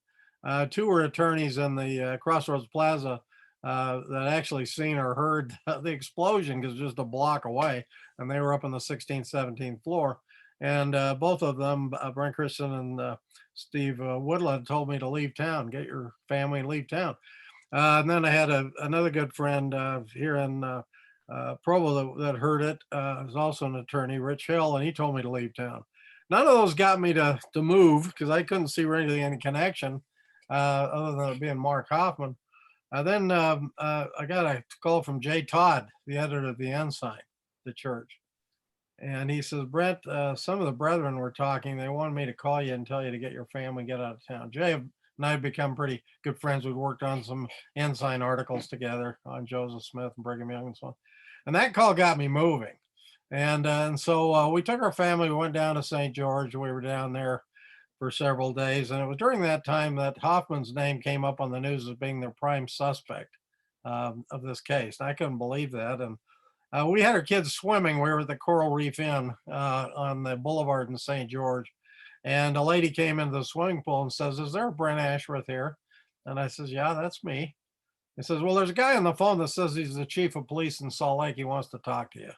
2 were attorneys in the Crossroads Plaza that actually seen or heard the explosion, because just a block away, and they were up on the 16th, 17th floor. And both of them, Brent Christian and Steve Woodland, told me to leave town, get your family and leave town. And then I had another good friend here in Provo that heard it. Is also an attorney, Rich Hill, and he told me to leave town. None of those got me to move, because I couldn't see really any connection other than it being Mark Hoffman. Then I got a call from Jay Todd, the editor of the Ensign, the church. And he says, Brent, some of the brethren were talking. They wanted me to call you and tell you to get your family, get out of town. Jay and I had become pretty good friends. We'd worked on some Ensign articles together on Joseph Smith and Brigham Young and so on. And that call got me moving. And so we took our family, we went down to St. George. We were down there for several days. And it was during that time that Hoffman's name came up on the news as being the prime suspect of this case. And I couldn't believe that. And we had our kids swimming. We were at the Coral Reef Inn on the boulevard in St. George. And a lady came into the swimming pool and says, "Is there a Brent Ashworth here?" And I says, "Yeah, that's me." He says, "Well, there's a guy on the phone that says he's the chief of police in Salt Lake. He wants to talk to you."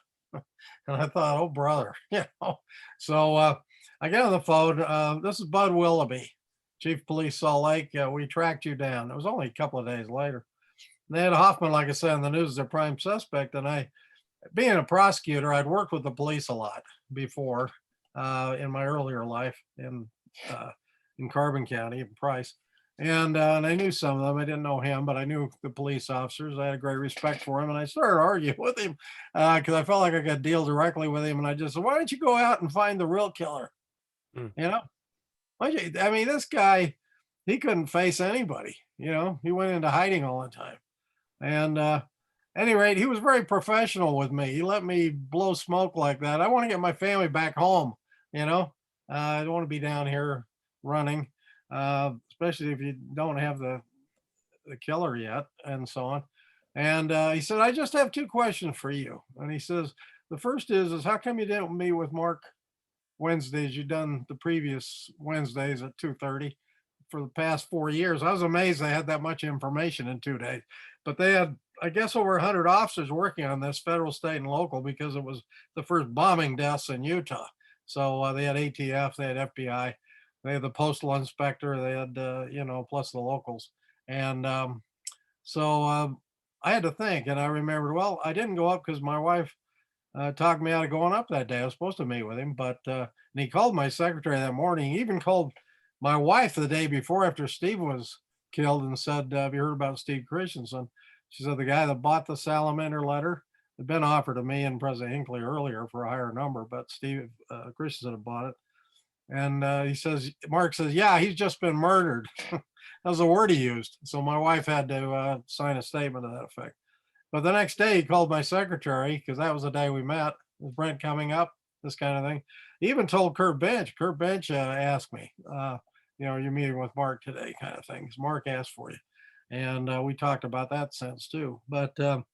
And I thought, oh, brother, So I get on the phone. This is Bud Willoughby, chief of police, Salt Lake. We tracked you down. It was only a couple of days later. They had Hoffman, like I said, on the news as their prime suspect. And being a prosecutor, I'd worked with the police a lot before in my earlier life in Carbon County, in Price. And I knew some of them. I didn't know him, but I knew the police officers. I had a great respect for him. And I started arguing with him because I felt like I could deal directly with him. And I just said, "Why don't you go out and find the real killer?" Mm. Why don't you, I mean, this guy, he couldn't face anybody. He went into hiding all the time. And any rate, he was very professional with me. He let me blow smoke like that. I want to get my family back home. I don't want to be down here running, especially if you don't have the killer yet, and so on. And he said, "I just have 2 questions for you." And he says, the first is how come you didn't meet with Mark Wednesdays? You've done the previous Wednesdays at 2:30 for the past 4 years. I was amazed they had that much information in 2 days. But they had, I guess, over 100 officers working on this, federal, state, and local, because it was the first bombing deaths in Utah. So they had ATF, they had FBI, they had the postal inspector, they had, plus the locals. And so I had to think, and I remembered, well, I didn't go up because my wife talked me out of going up that day. I was supposed to meet with him, but and he called my secretary that morning. He even called my wife the day before, after Steve was killed, and said, "Have you heard about Steve Christensen?" She said, "The guy that bought the salamander letter had been offered to me and President Hinckley earlier for a higher number, but Steve Christensen had bought it." And Mark says, "Yeah, he's just been murdered." That was the word he used. So my wife had to sign a statement to that effect. But the next day he called my secretary, because that was the day we met. Is Brent coming up? This kind of thing. He even told Kurt Bench. Kurt Bench asked me, "You're meeting with Mark today," kind of thing. 'Cause Mark asked for you. And we talked about that since too. But the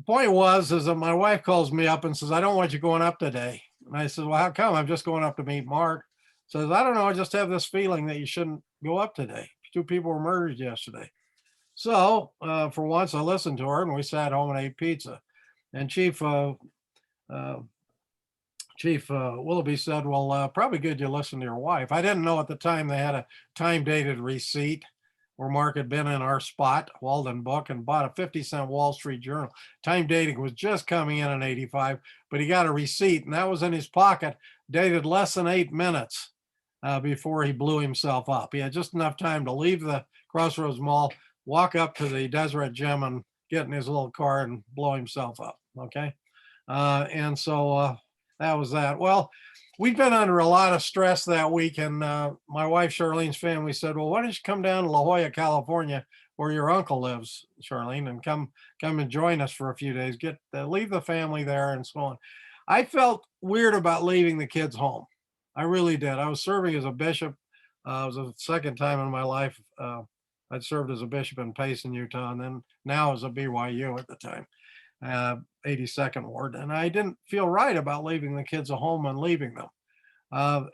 point was, is that my wife calls me up and says, I don't want you going up today. And I said, well, how come? I'm just going up to meet Mark. Says, I don't know. I just have this feeling that you shouldn't go up today. Two people were murdered yesterday. So for once, I listened to her, and we sat home and ate pizza. And uh, Chief Willoughby said, well, probably good you listen to your wife. I didn't know at the time they had a time dated receipt where Mark had been in our spot, Walden Book, and bought a 50-cent Wall Street Journal. Time dating was just coming in 85, but he got a receipt, and that was in his pocket, dated less than 8 minutes before he blew himself up. He had just enough time to leave the Crossroads Mall, walk up to the Deseret Gym, and get in his little car and blow himself up. Okay. And so that was that. Well, we've been under a lot of stress that week, and my wife Charlene's family said, well, why don't you come down to La Jolla, California, where your uncle lives, Charlene, and come and join us for a few days, leave the family there and so on. I felt weird about leaving the kids home. I really did. I was serving as a bishop. It was the second time in my life I'd served as a bishop in Payson, Utah, and then now as a BYU at the time, 82nd Ward. And I didn't feel right about leaving the kids at home and leaving them.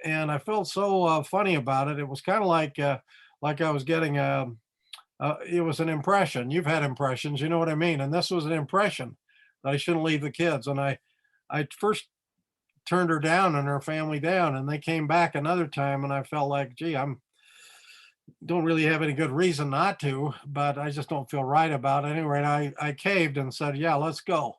And I felt so funny about it. It was kind of like I was getting it was an impression. You've had impressions, you know what I mean? And this was an impression that I shouldn't leave the kids. And I first turned her down and her family down, and they came back another time, and I felt like, gee, don't really have any good reason not to, but I just don't feel right about it. Anyway, I caved and said, yeah, let's go.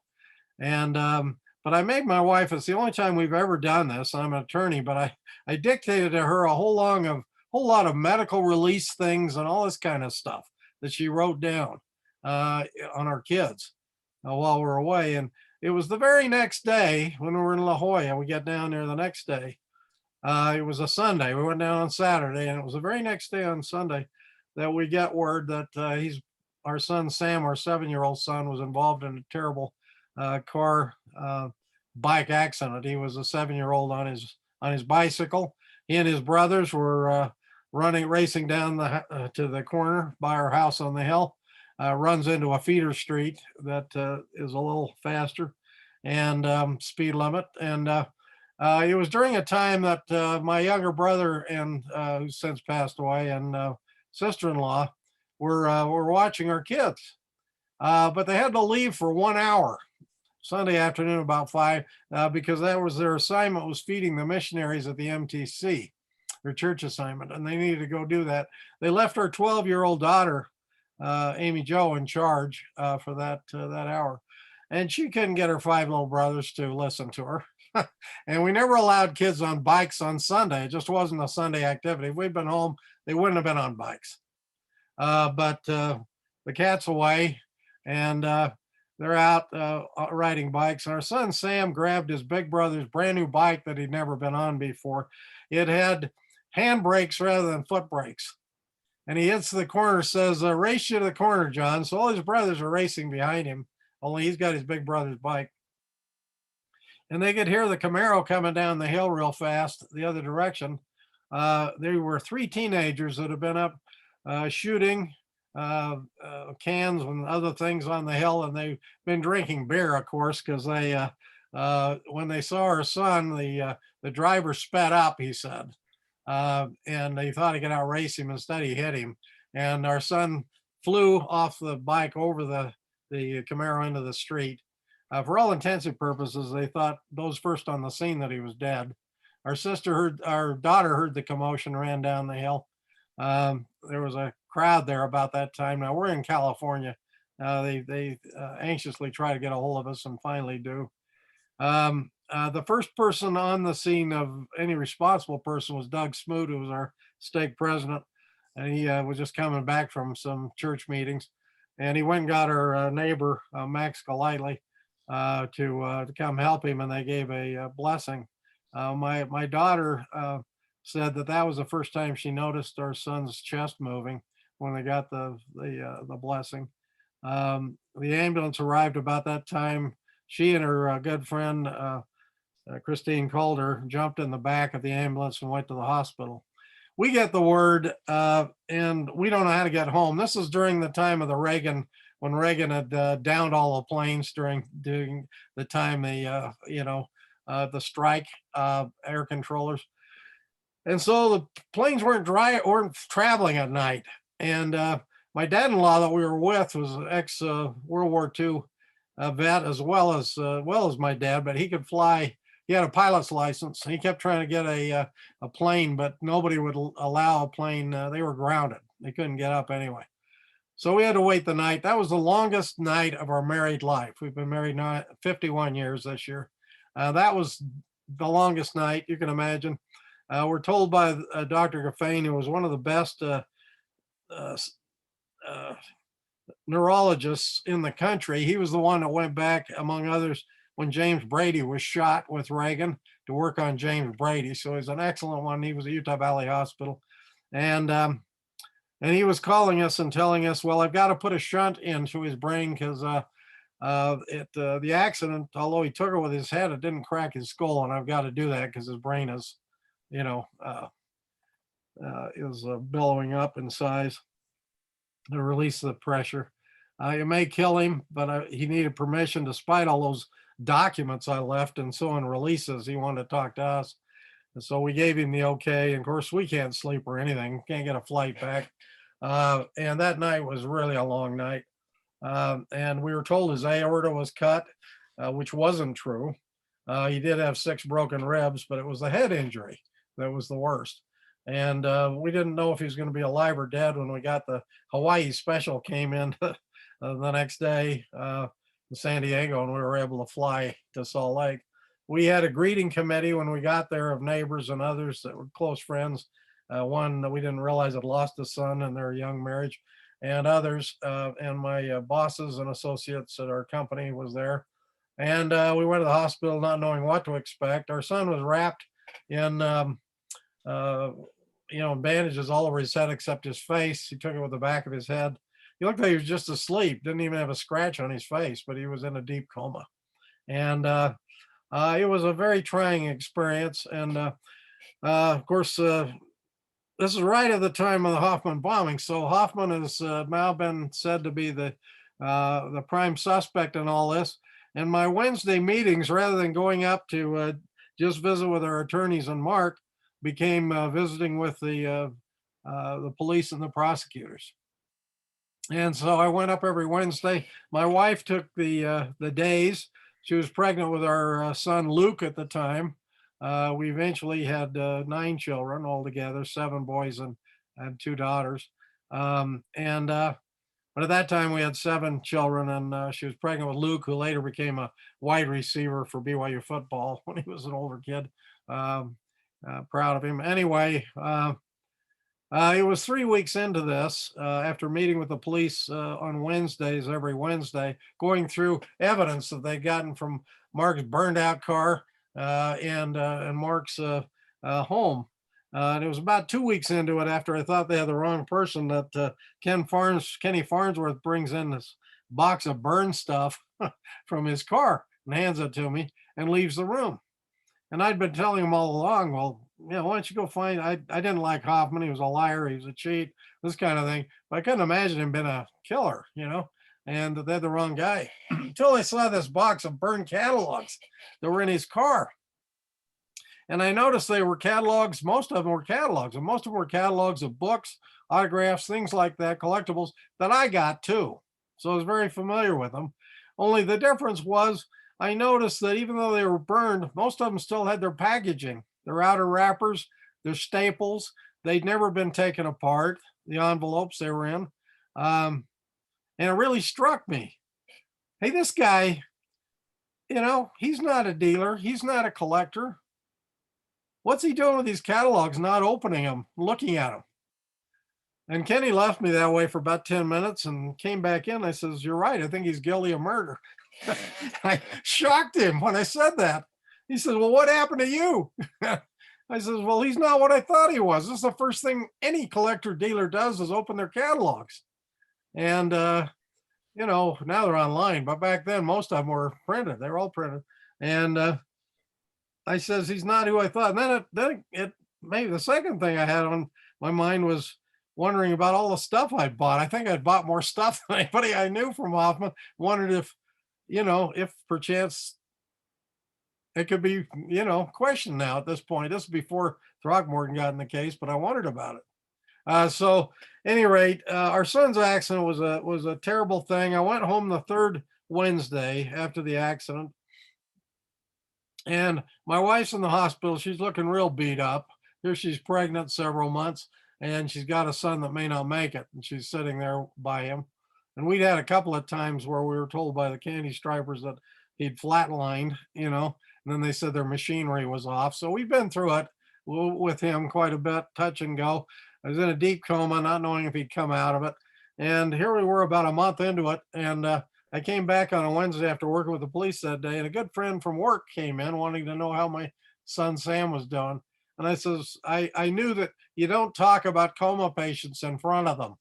And but I made my wife, it's the only time we've ever done this. I'm an attorney, but I dictated to her a whole lot of medical release things and all this kind of stuff that she wrote down on our kids while we're away. And it was the very next day when we were in La Jolla. We get down there the next day. It was a Sunday. We went down on Saturday, and it was the very next day on Sunday that we get word that our son Sam, our 7-year-old son, was involved in a terrible car bike accident. He was a 7-year-old on his bicycle. He and his brothers were racing down to the corner by our house on the hill. Runs into a feeder street that is a little faster and speed limit. And it was during a time that my younger brother and who's since passed away and sister-in-law were watching our kids, but they had to leave for 1 hour Sunday afternoon about 5 because that was their assignment, was feeding the missionaries at the MTC, their church assignment, and they needed to go do that. They left our 12-year-old daughter, Amy Jo, in charge for that hour, and she couldn't get her 5 little brothers to listen to her. And we never allowed kids on bikes on Sunday. It just wasn't a Sunday activity. If we'd been home, they wouldn't have been on bikes. But the cat's away, and they're out riding bikes. And our son Sam grabbed his big brother's brand new bike that he'd never been on before. It had hand brakes rather than foot brakes. And he hits the corner, says, race you to the corner, John. So all his brothers are racing behind him, only he's got his big brother's bike. And they could hear the Camaro coming down the hill real fast the other direction. There were 3 teenagers that had been up shooting cans and other things on the hill, and they've been drinking beer, of course, because when they saw our son, the driver sped up, he said, and they thought he could outrace him. Instead, he hit him, and our son flew off the bike over the Camaro into the street. For all intents and purposes, they thought those first on the scene that he was dead. Our daughter heard the commotion, ran down the hill. There was a crowd there about that time. Now we're in California. They anxiously try to get a hold of us and finally do. The first person on the scene of any responsible person was Doug Smoot, who was our stake president. And he was just coming back from some church meetings. And he went and got our neighbor, Max Golightly, to come help him, and they gave a blessing. My daughter said that was the first time she noticed our son's chest moving when they got the blessing. The ambulance arrived about that time. She and her good friend Christine Calder jumped in the back of the ambulance and went to the hospital. we get the word, and we don't know how to get home. This is during the time of the Reagan, when Reagan had downed all the planes during the time the strike, air controllers. And so the planes weren't traveling at night. And my dad-in-law that we were with was an ex World War II vet, as well as my dad, but he could fly. He had a pilot's license. He kept trying to get a plane, but nobody would allow a plane. They were grounded. They couldn't get up anyway. So we had to wait the night. That was the longest night of our married life. We've been married 51 years this year. That was the longest night you can imagine. We're told by Dr. Gaffane, who was one of the best neurologists in the country. He was the one that went back, among others, when James Brady was shot with Reagan, to work on James Brady. So he's an excellent one. He was at Utah Valley Hospital. And he was calling us and telling us, well, I've got to put a shunt into his brain because the accident, although he took it with his head, it didn't crack his skull. And I've got to do that because his brain is, billowing up in size to release the pressure. It may kill him, but he needed permission, despite all those documents I left and so on releases. He wanted to talk to us. And so we gave him the okay. And of course, we can't sleep or anything, can't get a flight back. And that night was really a long night. And we were told his aorta was cut, which wasn't true. He did have 6 broken ribs, but it was the head injury that was the worst. And we didn't know if he was going to be alive or dead when we got the Hawaii special came in the next day in San Diego, and we were able to fly to Salt Lake. We had a greeting committee when we got there of neighbors and others that were close friends. One that we didn't realize had lost a son in their young marriage, and others, and my bosses and associates at our company was there. And we went to the hospital not knowing what to expect. Our son was wrapped in bandages all over his head except his face. He took it with the back of his head. He looked like he was just asleep, didn't even have a scratch on his face, but he was in a deep coma. And it was a very trying experience. And of course, this is right at the time of the Hoffman bombing. So Hoffman has now been said to be the prime suspect in all this. And my Wednesday meetings, rather than going up to just visit with our attorneys and Mark, became visiting with the police and the prosecutors. And so I went up every Wednesday. My wife took the days. She was pregnant with our son Luke at the time. We eventually had 9 children altogether, 7 boys and 2 daughters. But at that time we had 7 children, and she was pregnant with Luke, who later became a wide receiver for BYU football when he was an older kid. Proud of him. Anyway, it was 3 weeks into this, after meeting with the police on Wednesdays, every Wednesday, going through evidence that they'd gotten from Mark's burned out car and Mark's home. And it was about 2 weeks into it, after I thought they had the wrong person, that Kenny Farnsworth brings in this box of burn stuff from his car and hands it to me and leaves the room. And I'd been telling him all along, well, why don't you go find, I didn't like Hoffman. He was a liar. He was a cheat, this kind of thing. But I couldn't imagine him being a killer, and they're the wrong guy. Until I saw this box of burned catalogs that were in his car. And I noticed they were catalogs. Most of them were catalogs, and most of them were catalogs of books, autographs, things like that, collectibles that I got too. So I was very familiar with them. Only the difference was I noticed that even though they were burned, most of them still had their packaging, their outer wrappers, their staples. They'd never been taken apart, the envelopes they were in. And it really struck me. Hey, this guy, he's not a dealer. He's not a collector. What's he doing with these catalogs, not opening them, looking at them? And Kenny left me that way for about 10 minutes and came back in. I says, you're right. I think he's guilty of murder. I shocked him when I said that. He says, well, what happened to you? I says, well, he's not what I thought he was. This is the first thing any collector dealer does, is open their catalogs. And, now they're online, but back then most of them were printed. They were all printed. And I says, he's not who I thought. And then it maybe the second thing I had on my mind was wondering about all the stuff I'd bought. I think I'd bought more stuff than anybody I knew from Hoffman. Wondered if, if perchance it could be, questioned now at this point. This is before Throckmorton got in the case, but I wondered about it. So, any rate, our son's accident was a terrible thing. I went home the third Wednesday after the accident, and my wife's in the hospital. She's looking real beat up. Here she's pregnant several months, and she's got a son that may not make it, and she's sitting there by him. And we'd had a couple of times where we were told by the candy stripers that he'd flatlined, and then they said their machinery was off. So we've been through it with him quite a bit, touch and go. I was in a deep coma, not knowing if he'd come out of it. And here we were about a month into it. And I came back on a Wednesday after working with the police that day. And a good friend from work came in wanting to know how my son Sam was doing. And I says, I knew that you don't talk about coma patients in front of them,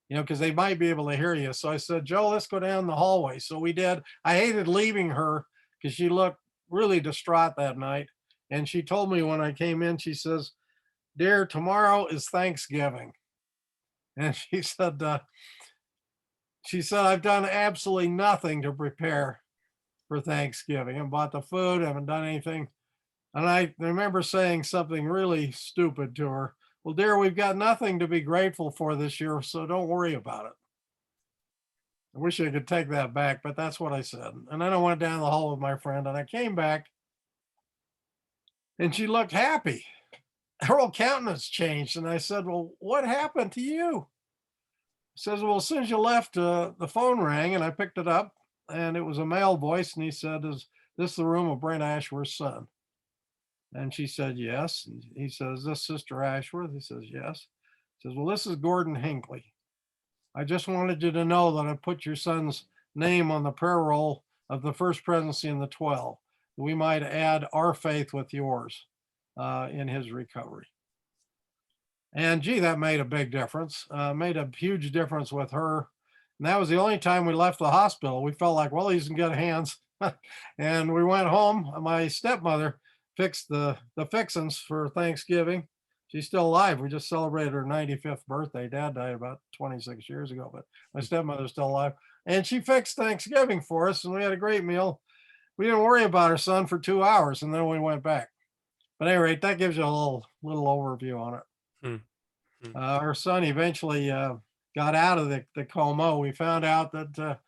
because they might be able to hear you. So I said, Joe, let's go down the hallway. So we did. I hated leaving her because she looked really distraught that night. And she told me when I came in, she says, dear, tomorrow is Thanksgiving. And she said, I've done absolutely nothing to prepare for Thanksgiving. I bought the food, haven't done anything. And I remember saying something really stupid to her. Well, dear, we've got nothing to be grateful for this year, so don't worry about it. I wish I could take that back, but that's what I said. And then I went down the hall with my friend, and I came back, and she looked happy. Her whole countenance changed. And I said, well, what happened to you? She says, well, as soon as you left, the phone rang, and I picked it up, and it was a male voice. And he said, is this the room of Brent Ashworth's son? And she said, yes. And he says, is this Sister Ashworth? He says, yes. He says, well, this is Gordon Hinckley. I just wanted you to know that I put your son's name on the prayer roll of the First Presidency in the 12. We might add our faith with yours in his recovery. And gee, that made a big difference, made a huge difference with her. And that was the only time we left the hospital. We felt like, well, he's in good hands. And we went home. My stepmother fixed the fixins for Thanksgiving. She's still alive. We just celebrated her 95th birthday. Dad died about 26 years ago, but my stepmother's still alive. And she fixed Thanksgiving for us, and we had a great meal. We didn't worry about our son for 2 hours, and then we went back. But at any rate, that gives you a little overview on it. Our son eventually got out of the coma. We found out that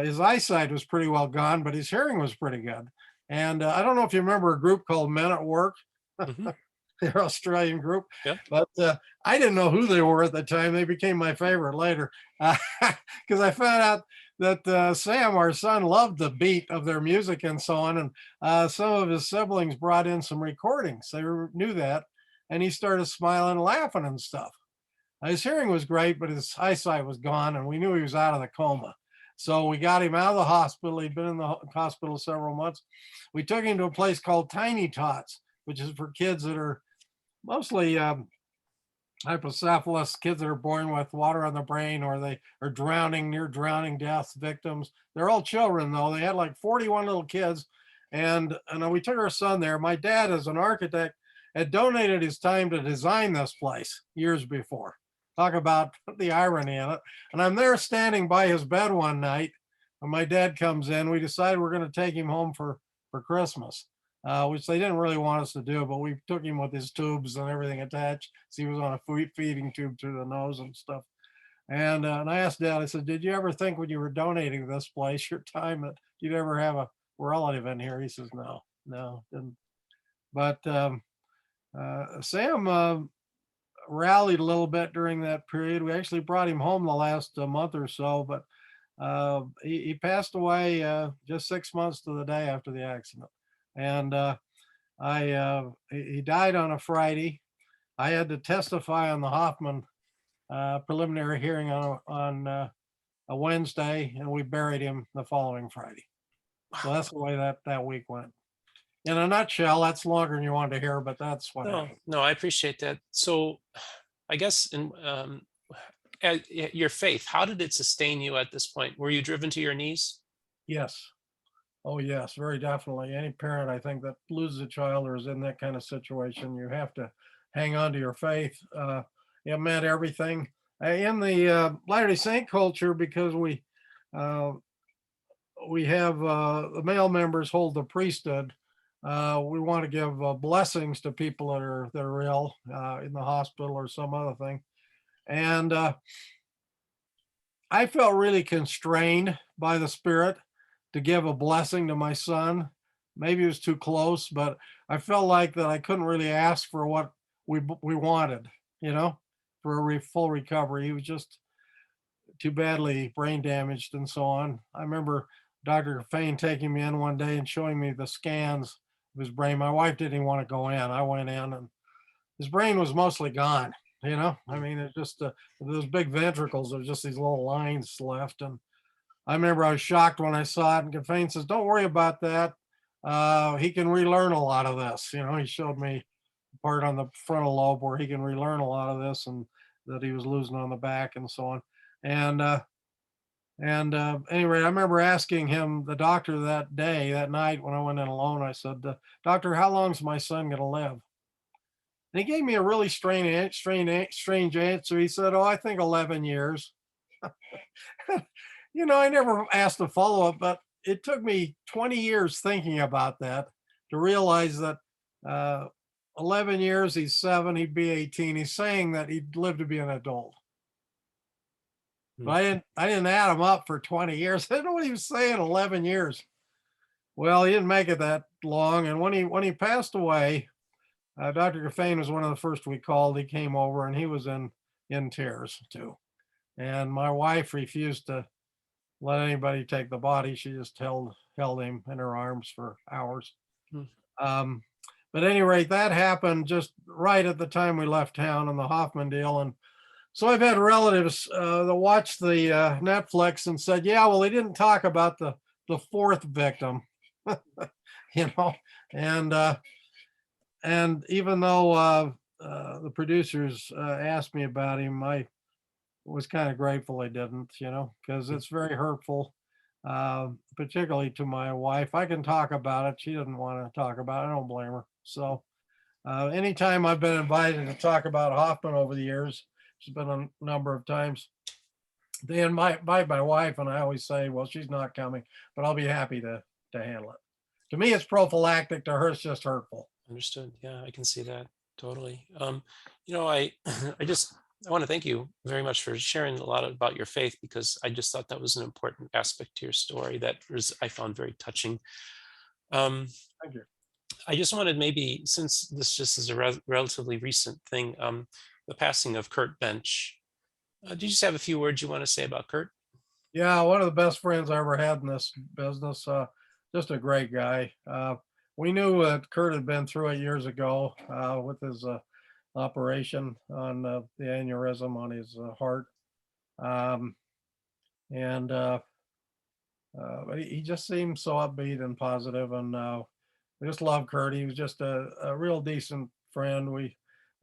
his eyesight was pretty well gone, but his hearing was pretty good. And I don't know if you remember a group called Men at Work. Mm-hmm. They're Australian group, yeah. But I didn't know who they were at the time. They became my favorite later because I found out that Sam, our son, loved the beat of their music and so on. And some of his siblings brought in some recordings. They knew that. And he started smiling and laughing and stuff. His hearing was great, but his eyesight was gone. And we knew he was out of the coma. So we got him out of the hospital. He'd been in the hospital several months. We took him to a place called Tiny Tots, which is for kids that are mostly hypocephalus, kids that are born with water on the brain, or they are drowning, near drowning death victims. They're all children, though. They had like 41 little kids. And we took our son there. My dad, as an architect, had donated his time to design this place years before. Talk about the irony in it. And I'm there standing by his bed one night, and my dad comes in. We decided we're going to take him home for Christmas. Which they didn't really want us to do, but we took him with his tubes and everything attached. So he was on a feeding tube through the nose and stuff. And I asked Dad, I said, did you ever think when you were donating this place, your time, that you'd ever have a relative in here? He says, no, didn't. But Sam rallied a little bit during that period. We actually brought him home the last month or so, but he passed away just 6 months to the day after the accident. And he died on a Friday. I had to testify on the Hoffman preliminary hearing on a Wednesday, and we buried him the following Friday. So that's the way that week went. In a nutshell, that's longer than you wanted to hear, but that's what happened. No, I appreciate that. So I guess in your faith, how did it sustain you at this point? Were you driven to your knees? Yes. Oh, yes, very definitely. Any parent, I think, that loses a child or is in that kind of situation, you have to hang on to your faith. It meant everything. In the Latter-day Saint culture, because uh, we have the male members hold the priesthood. We want to give blessings to people that are ill in the hospital or some other thing. And I felt really constrained by the Spirit to give a blessing to my son. Maybe it was too close, but I felt like that I couldn't really ask for what we wanted, you know, for a full recovery. He was just too badly brain damaged and so on. I remember Dr. Fain taking me in one day and showing me the scans of his brain. My wife didn't even want to go in. I went in, and his brain was mostly gone. You know, I mean, it's just those big ventricles. There's just these little lines left. And I remember I was shocked when I saw it. And Fain says, "Don't worry about that. He can relearn a lot of this." You know, he showed me the part on the frontal lobe where he can relearn a lot of this, and that he was losing on the back and so on. And anyway, I remember asking him, the doctor, that night when I went in alone, I said, "Doctor, how long is my son going to live?" And he gave me a really strange answer. He said, "Oh, I think 11 years." You know, I never asked a follow up, but it took me 20 years thinking about that to realize that uh, 11 years, he's 7, he'd be 18. He's saying that he'd live to be an adult. But Mm. I didn't add him up for 20 years. I don't know what he was saying, 11 years. Well, he didn't make it that long. And when he passed away, Dr. Gaffane was one of the first we called. He came over and he was in tears too. And my wife refused to let anybody take the body. She just held him in her arms for hours. Mm. Um, but at any rate, that happened just right at the time we left town on the Hoffman deal. And so I've had relatives that watched the Netflix and said, "Yeah, well, they didn't talk about the fourth victim," you know, and even though the producers asked me about him, I was kind of grateful they didn't, you know, because it's very hurtful, particularly to my wife. I can talk about it; she didn't want to talk about it. I don't blame her. So anytime I've been invited to talk about Hoffman over the years, it's been a number of times, they invite my wife, and I always say, "Well, she's not coming, but I'll be happy to handle it." To me, it's prophylactic. To her, it's just hurtful. Understood. Yeah, I can see that totally. I I want to thank you very much for sharing a lot about your faith, because I just thought that was an important aspect to your story that I found very touching. Um, Thank you. I just wanted, maybe, since this just is a relatively recent thing, the passing of Kurt Bench. Do you just have a few words you want to say about Kurt? Yeah, one of the best friends I ever had in this business. Just a great guy. We knew that Kurt had been through it years ago with his operation on the aneurysm on his heart. Um, and but he just seemed so upbeat and positive, and we just loved Kurt. He was just a real decent friend. We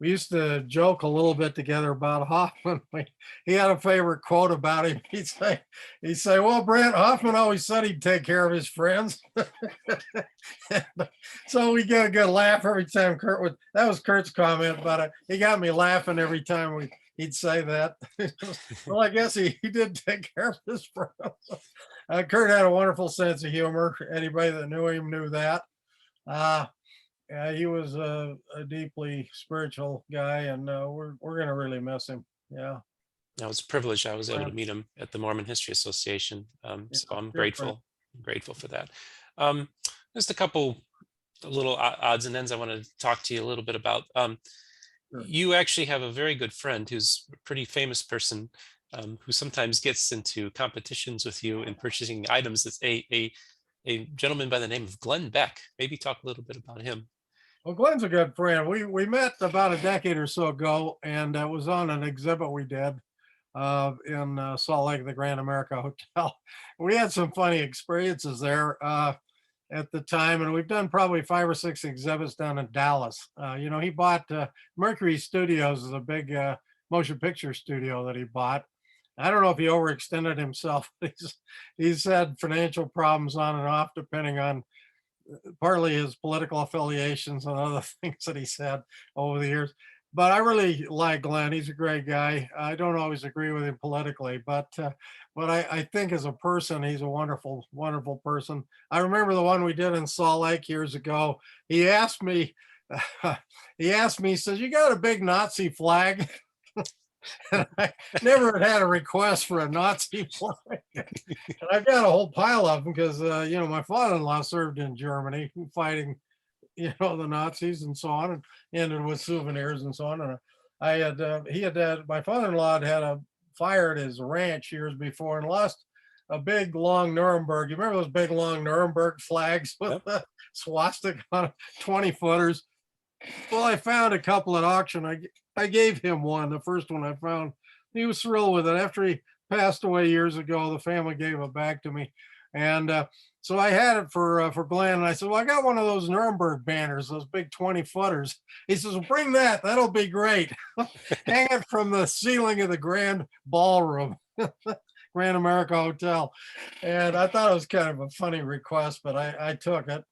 used to joke a little bit together about Hoffman. He had a favorite quote about him. He'd say, "Well, Brent, Hoffman always said he'd take care of his friends." So we get a good laugh every time Kurt would. That was Kurt's comment, but he got me laughing every time he'd say that. Well, I guess he did take care of his friends. Kurt had a wonderful sense of humor. Anybody that knew him knew that. Uh, yeah, he was a deeply spiritual guy, and we're gonna really miss him. Yeah, Now, it's a privilege. I was able to friend. meet him at the Mormon History Association, Yeah, so I'm good friend. grateful for that. Um, just a couple little odds and ends I wanted to talk to you a little bit about. Sure. You actually have a very good friend who's a pretty famous person, who sometimes gets into competitions with you in purchasing items. It's a gentleman by the name of Glen Beck. Maybe talk a little bit about him. Well, Glenn's a good friend. We met about a decade or so ago, and it was on an exhibit we did in Salt Lake, the Grand America Hotel. We had some funny experiences there at the time, and we've done probably 5 or 6 exhibits down in Dallas. You know, he bought Mercury Studios, is a big motion picture studio that he bought. I don't know if he overextended himself. He's had financial problems on and off, depending on partly his political affiliations and other things that he said over the years. but I really like Glenn. He's a great guy. I don't always agree with him politically, but I think as a person, he's a wonderful, wonderful person. I remember the one we did in Salt Lake years ago. He asked me, he says, "You got a big Nazi flag?" And I never had a request for a Nazi flag. And I've got a whole pile of them because, my father-in-law served in Germany fighting, the Nazis and so on, and ended with souvenirs and so on. And my father-in-law had a fire at his ranch years before and lost a big long Nuremberg. You remember those big long Nuremberg flags with Yep. the swastika on 20 footers? Well, I found a couple at auction. I gave him one, the first one I found. He was thrilled with it. After he passed away years ago, the family gave it back to me, and so I had it for Glenn. And I said, "Well, I got one of those Nuremberg banners, those big 20 footers." He says, "Well, bring that. That'll be great. Hang it from the ceiling of the Grand Ballroom." Grand America Hotel. And I thought it was kind of a funny request, but I took it.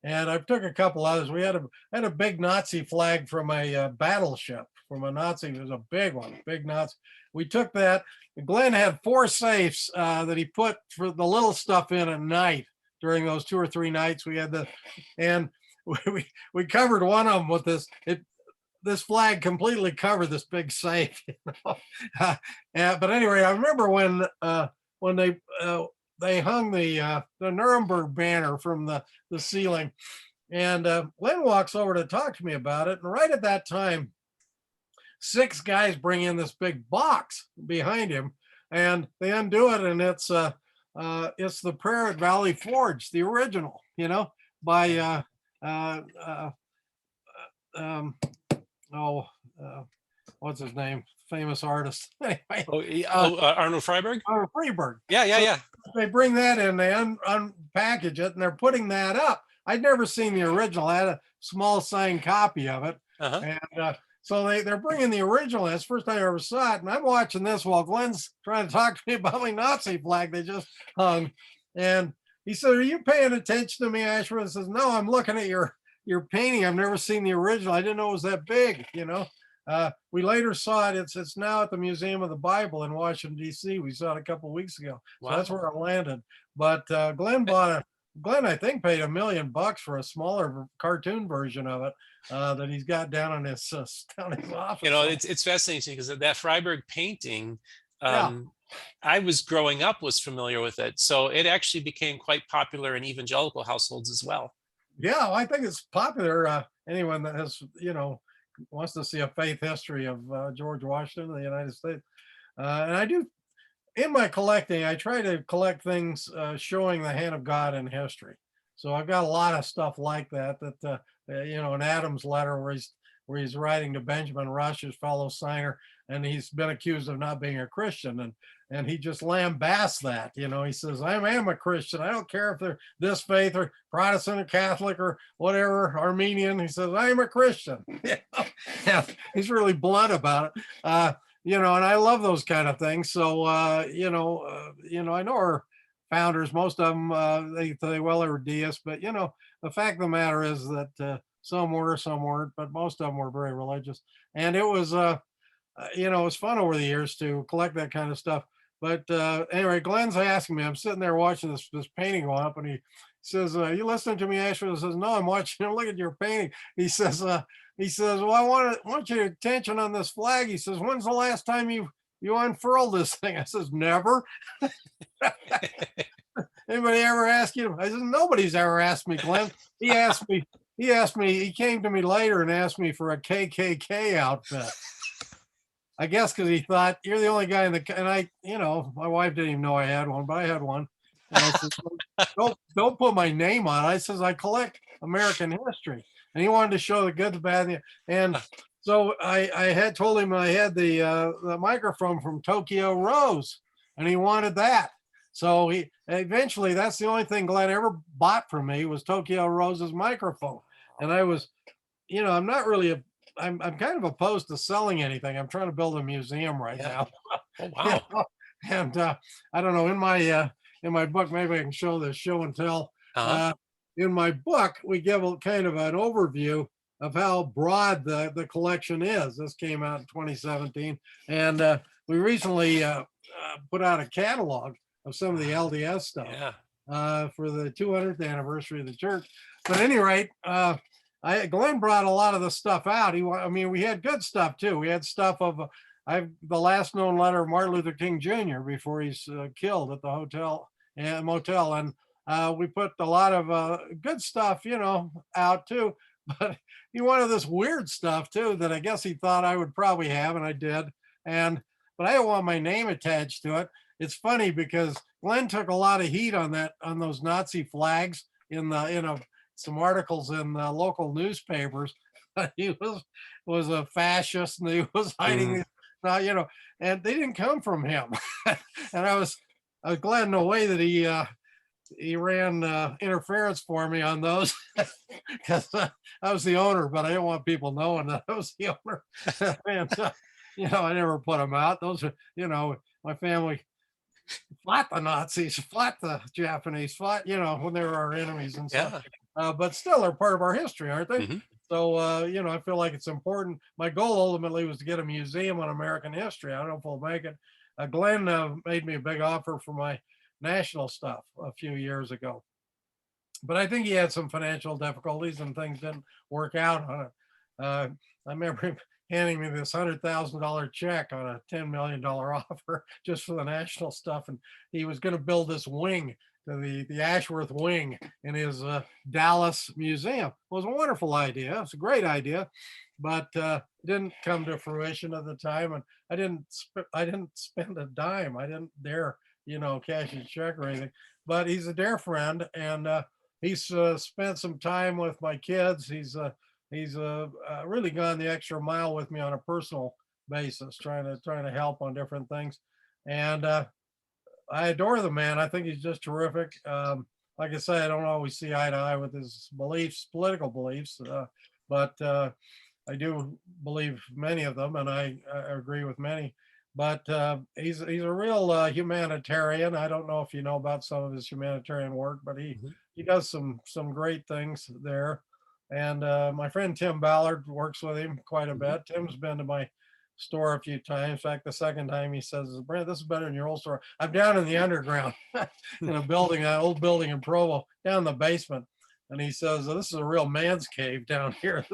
And I took a couple others. We had a big Nazi flag from a battleship from a Nazi. It was a big one, big Nazi. We took that. Glenn had 4 safes that he put for the little stuff in at night during those 2 or 3 nights. And we covered one of them with this flag completely covered this big safe. But anyway, I remember when they hung the Nuremberg banner from the ceiling, and Glenn walks over to talk to me about it. And right at that time, 6 guys bring in this big box behind him, and they undo it, and it's the Prayer at Valley Forge, the original, by um, oh, what's his name? Famous artist. Anyway, Arnold Freiberg. Freeberg. Yeah, yeah, So yeah. they bring that in, they unpackage it, and they're putting that up. I'd never seen the original. I had a small signed copy of it, Uh-huh. and so they're bringing the original. That's the first time I ever saw it, and I'm watching this while Glenn's trying to talk to me about my Nazi flag they just hung. And he said, "Are you paying attention to me, Ashworth?" I says, "No, I'm looking at your painting. I've never seen the original. I didn't know it was that big, We later saw it. It's now at the Museum of the Bible in Washington, D.C. We saw it a couple of weeks ago. So Wow. that's where it landed. But Glenn, I think, paid $1 million for a smaller cartoon version of it that he's got down in his office. It's fascinating because that Freiberg painting, Yeah. I was growing up was familiar with it. So it actually became quite popular in evangelical households as well. Yeah, well, I think it's popular. Anyone that has, wants to see a faith history of George Washington in the United States. And I do, in my collecting, I try to collect things showing the hand of God in history. So I've got a lot of stuff like that, an Adam's letter where he's writing to Benjamin Rush, his fellow signer, and he's been accused of not being a Christian. And he just lambasts that, he says, "I am a Christian. I don't care if they're this faith or Protestant or Catholic or whatever, Armenian." He says, "I am a Christian." Yeah, he's really blunt about it. And I love those kind of things. So, I know our founders, most of them, they were deists, but, the fact of the matter is that some were, some weren't, but most of them were very religious. And it was, it was fun over the years to collect that kind of stuff. But anyway, Glenn's asking me, I'm sitting there watching this painting go up, and he says, "You listening to me, Ashworth?" I says, "No, I'm watching him. Look at your painting." He says, "Well, I want your attention on this flag." He says, "When's the last time you unfurled this thing?" I says, "Never." Anybody ever ask you? I says, "Nobody's ever asked me, Glenn." He asked me, he came to me later and asked me for a KKK outfit. I guess because he thought you're the only guy and I, my wife didn't even know I had one, but I had one. And I said, don't put my name on it. I says, I collect American history. And he wanted to show the good, the bad, and so I had told him I had the microphone from Tokyo Rose, and he wanted that. So he eventually, that's the only thing Glenn ever bought from me was Tokyo Rose's microphone. And I was, I'm not really I'm kind of opposed to selling anything. I'm trying to build a museum right now. Oh, wow. And I don't know, in my book, maybe I can show this show and tell. Uh-huh. In my book, we give a kind of an overview of how broad the collection is. This came out in 2017, and we recently put out a catalog of some of the LDS stuff Yeah. for the 200th anniversary of the church. But at any rate, Glenn brought a lot of the stuff out. I mean, we had good stuff too. We had stuff of the last known letter of Martin Luther King Jr. before he's killed at the hotel and motel, and we put a lot of good stuff, out too. But he wanted this weird stuff too that I guess he thought I would probably have, and I did. But I don't want my name attached to it. It's funny because Glenn took a lot of heat on those Nazi flags in some articles in local newspapers. He was a fascist, and he was hiding these, and they didn't come from him. And I was glad in a way that he ran interference for me on those, because I was the owner, but I didn't want people knowing that I was the owner. And I never put them out. Those are, my family fought the Nazis, fought the Japanese, fought, when they were our enemies and stuff. But still, they're part of our history, aren't they? Mm-hmm. So, I feel like it's important. My goal ultimately was to get a museum on American history. I don't know if we'll make it. Glenn made me a big offer for my national stuff a few years ago, but I think he had some financial difficulties and things didn't work out on it. I remember him handing me this $100,000 check on a $10 million offer just for the national stuff, and he was going to build this wing, the Ashworth wing, in his Dallas museum. It was a wonderful idea. It's a great idea, but it didn't come to fruition at the time, and I didn't spend a dime. I didn't dare cash his check or anything. But he's a dear friend, and he's spent some time with my kids. He's really gone the extra mile with me on a personal basis, trying to help on different things. And I adore the man. I think he's just terrific. Like I say, I don't always see eye to eye with his beliefs, political beliefs, but I do believe many of them, and I agree with many. But he's a real humanitarian. I don't know if you know about some of his humanitarian work, but he does some great things there. And my friend Tim Ballard works with him quite a bit. Tim's been to my store a few times. In fact, the second time he says, "Brent, this is better than your old store." I'm down in the underground in a building, an old building in Provo, down in the basement. And he says, "This is a real man's cave down here."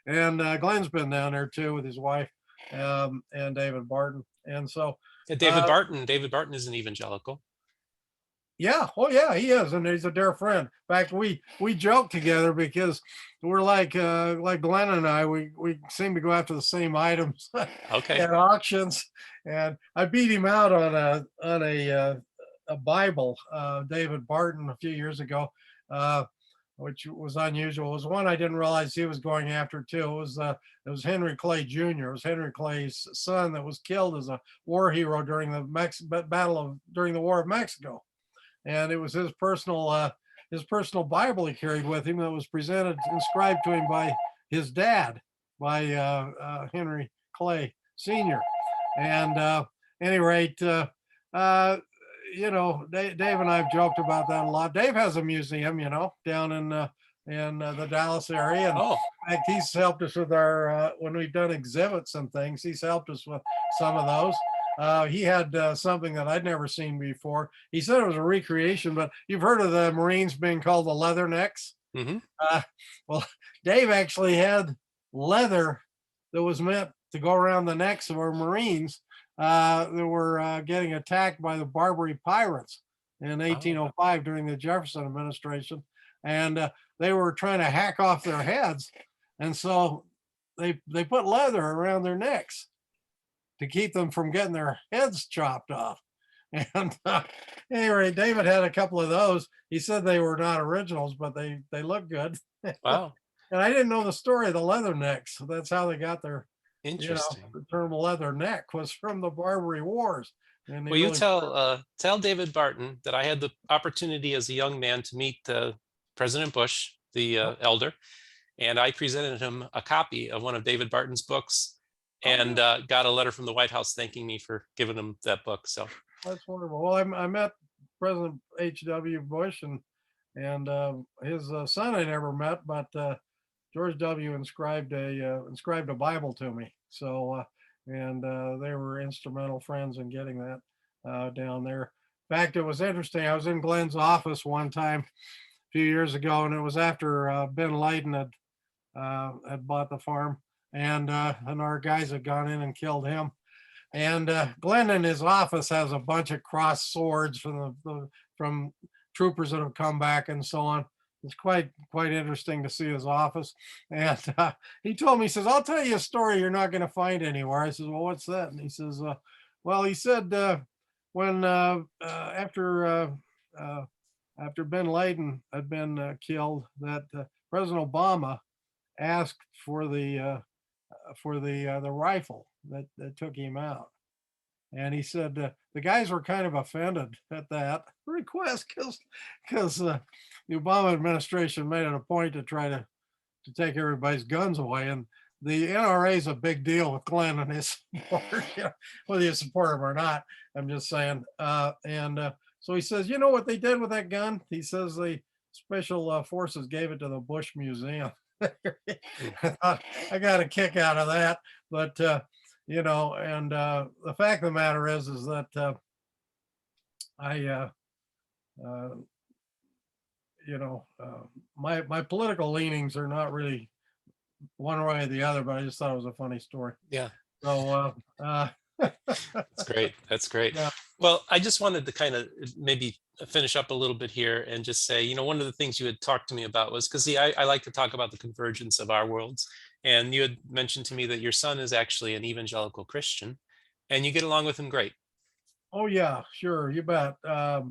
And Glenn's been down there too with his wife, and David Barton. And so David Barton is an evangelical. Yeah, oh yeah, he is, and he's a dear friend. In fact, we joke together because we're like Glenn and I, we seem to go after the same items Okay. at auctions. And I beat him out on a Bible, David Barton, a few years ago, which was unusual. It was one I didn't realize he was going after too. It was Henry Clay Jr. It was Henry Clay's son that was killed as a war hero during the War of Mexico. And it was his personal Bible he carried with him that was inscribed to him by his dad, by Henry Clay Sr. And any rate, Dave and I have joked about that a lot. Dave has a museum, down in the Dallas area. And in fact, he's helped us with our when we've done exhibits and things. He's helped us with some of those. He had something that I'd never seen before. He said it was a recreation, but you've heard of the Marines being called the leathernecks? Mm-hmm. Well, Dave actually had leather that was meant to go around the necks of our Marines that were getting attacked by the Barbary pirates in 1805 during the Jefferson administration. And they were trying to hack off their heads. And so they put leather around their necks to keep them from getting their heads chopped off. And anyway, David had a couple of those. He said they were not originals, but they look good. Wow. And I didn't know the story of the leathernecks. So that's how they got their, Interesting. the term leather neck was from the Barbary Wars. And Well, you tell David Barton that I had the opportunity as a young man to meet President Bush, the elder, and I presented him a copy of one of David Barton's books, and got a letter from the White House thanking me for giving him that book. So that's wonderful. Well, I met President H.W. Bush and his son I never met, but George W. inscribed a Bible to me. So and they were instrumental friends in getting that down there. In fact, it was interesting. I was in Glen's office one time a few years ago, and it was after Ben Laden had bought the farm, and our guys had gone in and killed him. And Glen in his office has a bunch of crossed swords from troopers that have come back and so on. It's quite interesting to see his office. And he told me, he says, "I'll tell you a story you're not going to find anywhere." I says, "Well, what's that?" And he says, "Well," he said, when after Ben Laden had been killed, that President Obama asked for the rifle that took him out. And he said the guys were kind of offended at that request because the Obama administration made it a point to try to take everybody's guns away. And the NRA is a big deal with Glen and his support, whether you support him or not. I'm just saying. So he says, "You know what they did with that gun?" He says the special forces gave it to the Bush Museum. I thought I got a kick out of that, but and the fact of the matter is that I, my political leanings are not really one way or the other, but I just thought it was a funny story. Yeah. So That's great. That's great. yeah. Well, I just wanted to kind of maybe finish up a little bit here and just say, one of the things you had talked to me about was because, see, I like to talk about the convergence of our worlds. And you had mentioned to me that your son is actually an evangelical Christian and you get along with him great. Oh yeah, sure, you bet. Yeah,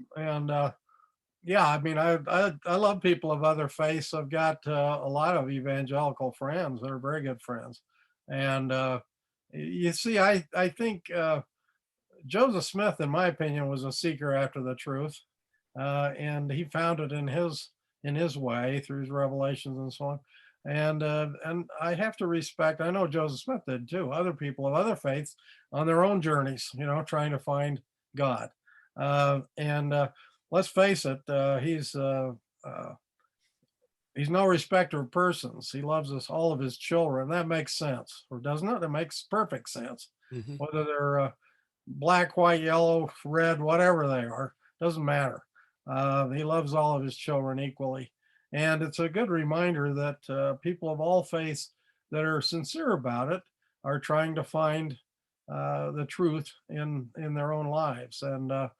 I mean, I love people of other faiths. I've got a lot of evangelical friends that are very good friends, and you see, I think Joseph Smith, in my opinion, was a seeker after the truth, and he found it in his way through his revelations and so on. And I have to respect. I know Joseph Smith did too. Other people of other faiths on their own journeys, trying to find God. And let's face it, he's no respecter of persons. He loves us, all of his children. That makes sense, or doesn't it? It makes perfect sense. Mhm. Whether they're black, white, yellow, red, whatever they are, doesn't matter. He loves all of his children equally. And it's a good reminder that people of all faiths that are sincere about it are trying to find the truth in their own lives. And I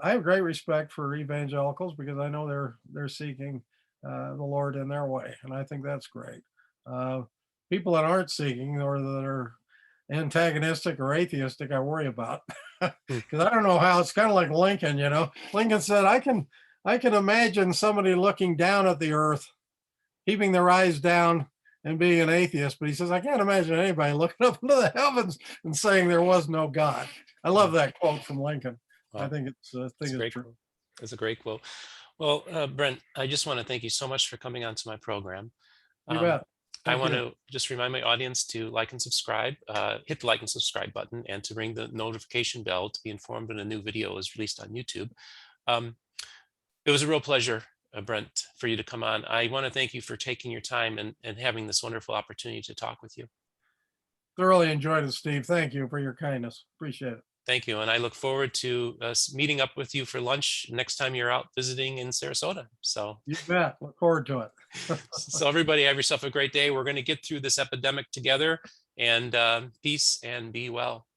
have great respect for evangelicals because I know they're seeking the Lord in their way, and I think that's great. People that aren't seeking or that are antagonistic or atheistic, I worry about because I don't know how. It's kind of like Lincoln. Lincoln said, I can imagine somebody looking down at the earth, keeping their eyes down and being an atheist, but he says, I can't imagine anybody looking up into the heavens and saying there was no God. I love that quote from Lincoln. I Wow. think it's true. That's a great quote. Well, Brent, I just want to thank you so much for coming onto my program. You Um, bet. I Thank want you. to just remind my audience to like and subscribe, hit the like and subscribe button, and to ring the notification bell to be informed when a new video is released on YouTube. It was a real pleasure, Brent, for you to come on. I want to thank you for taking your time and having this wonderful opportunity to talk with you. Thoroughly enjoyed it, Steve. Thank you for your kindness. Appreciate it. Thank you. And I look forward to meeting up with you for lunch next time you're out visiting in Sarasota. So You bet. Look forward to it. So everybody have yourself a great day. We're going to get through this epidemic together, and peace and be well.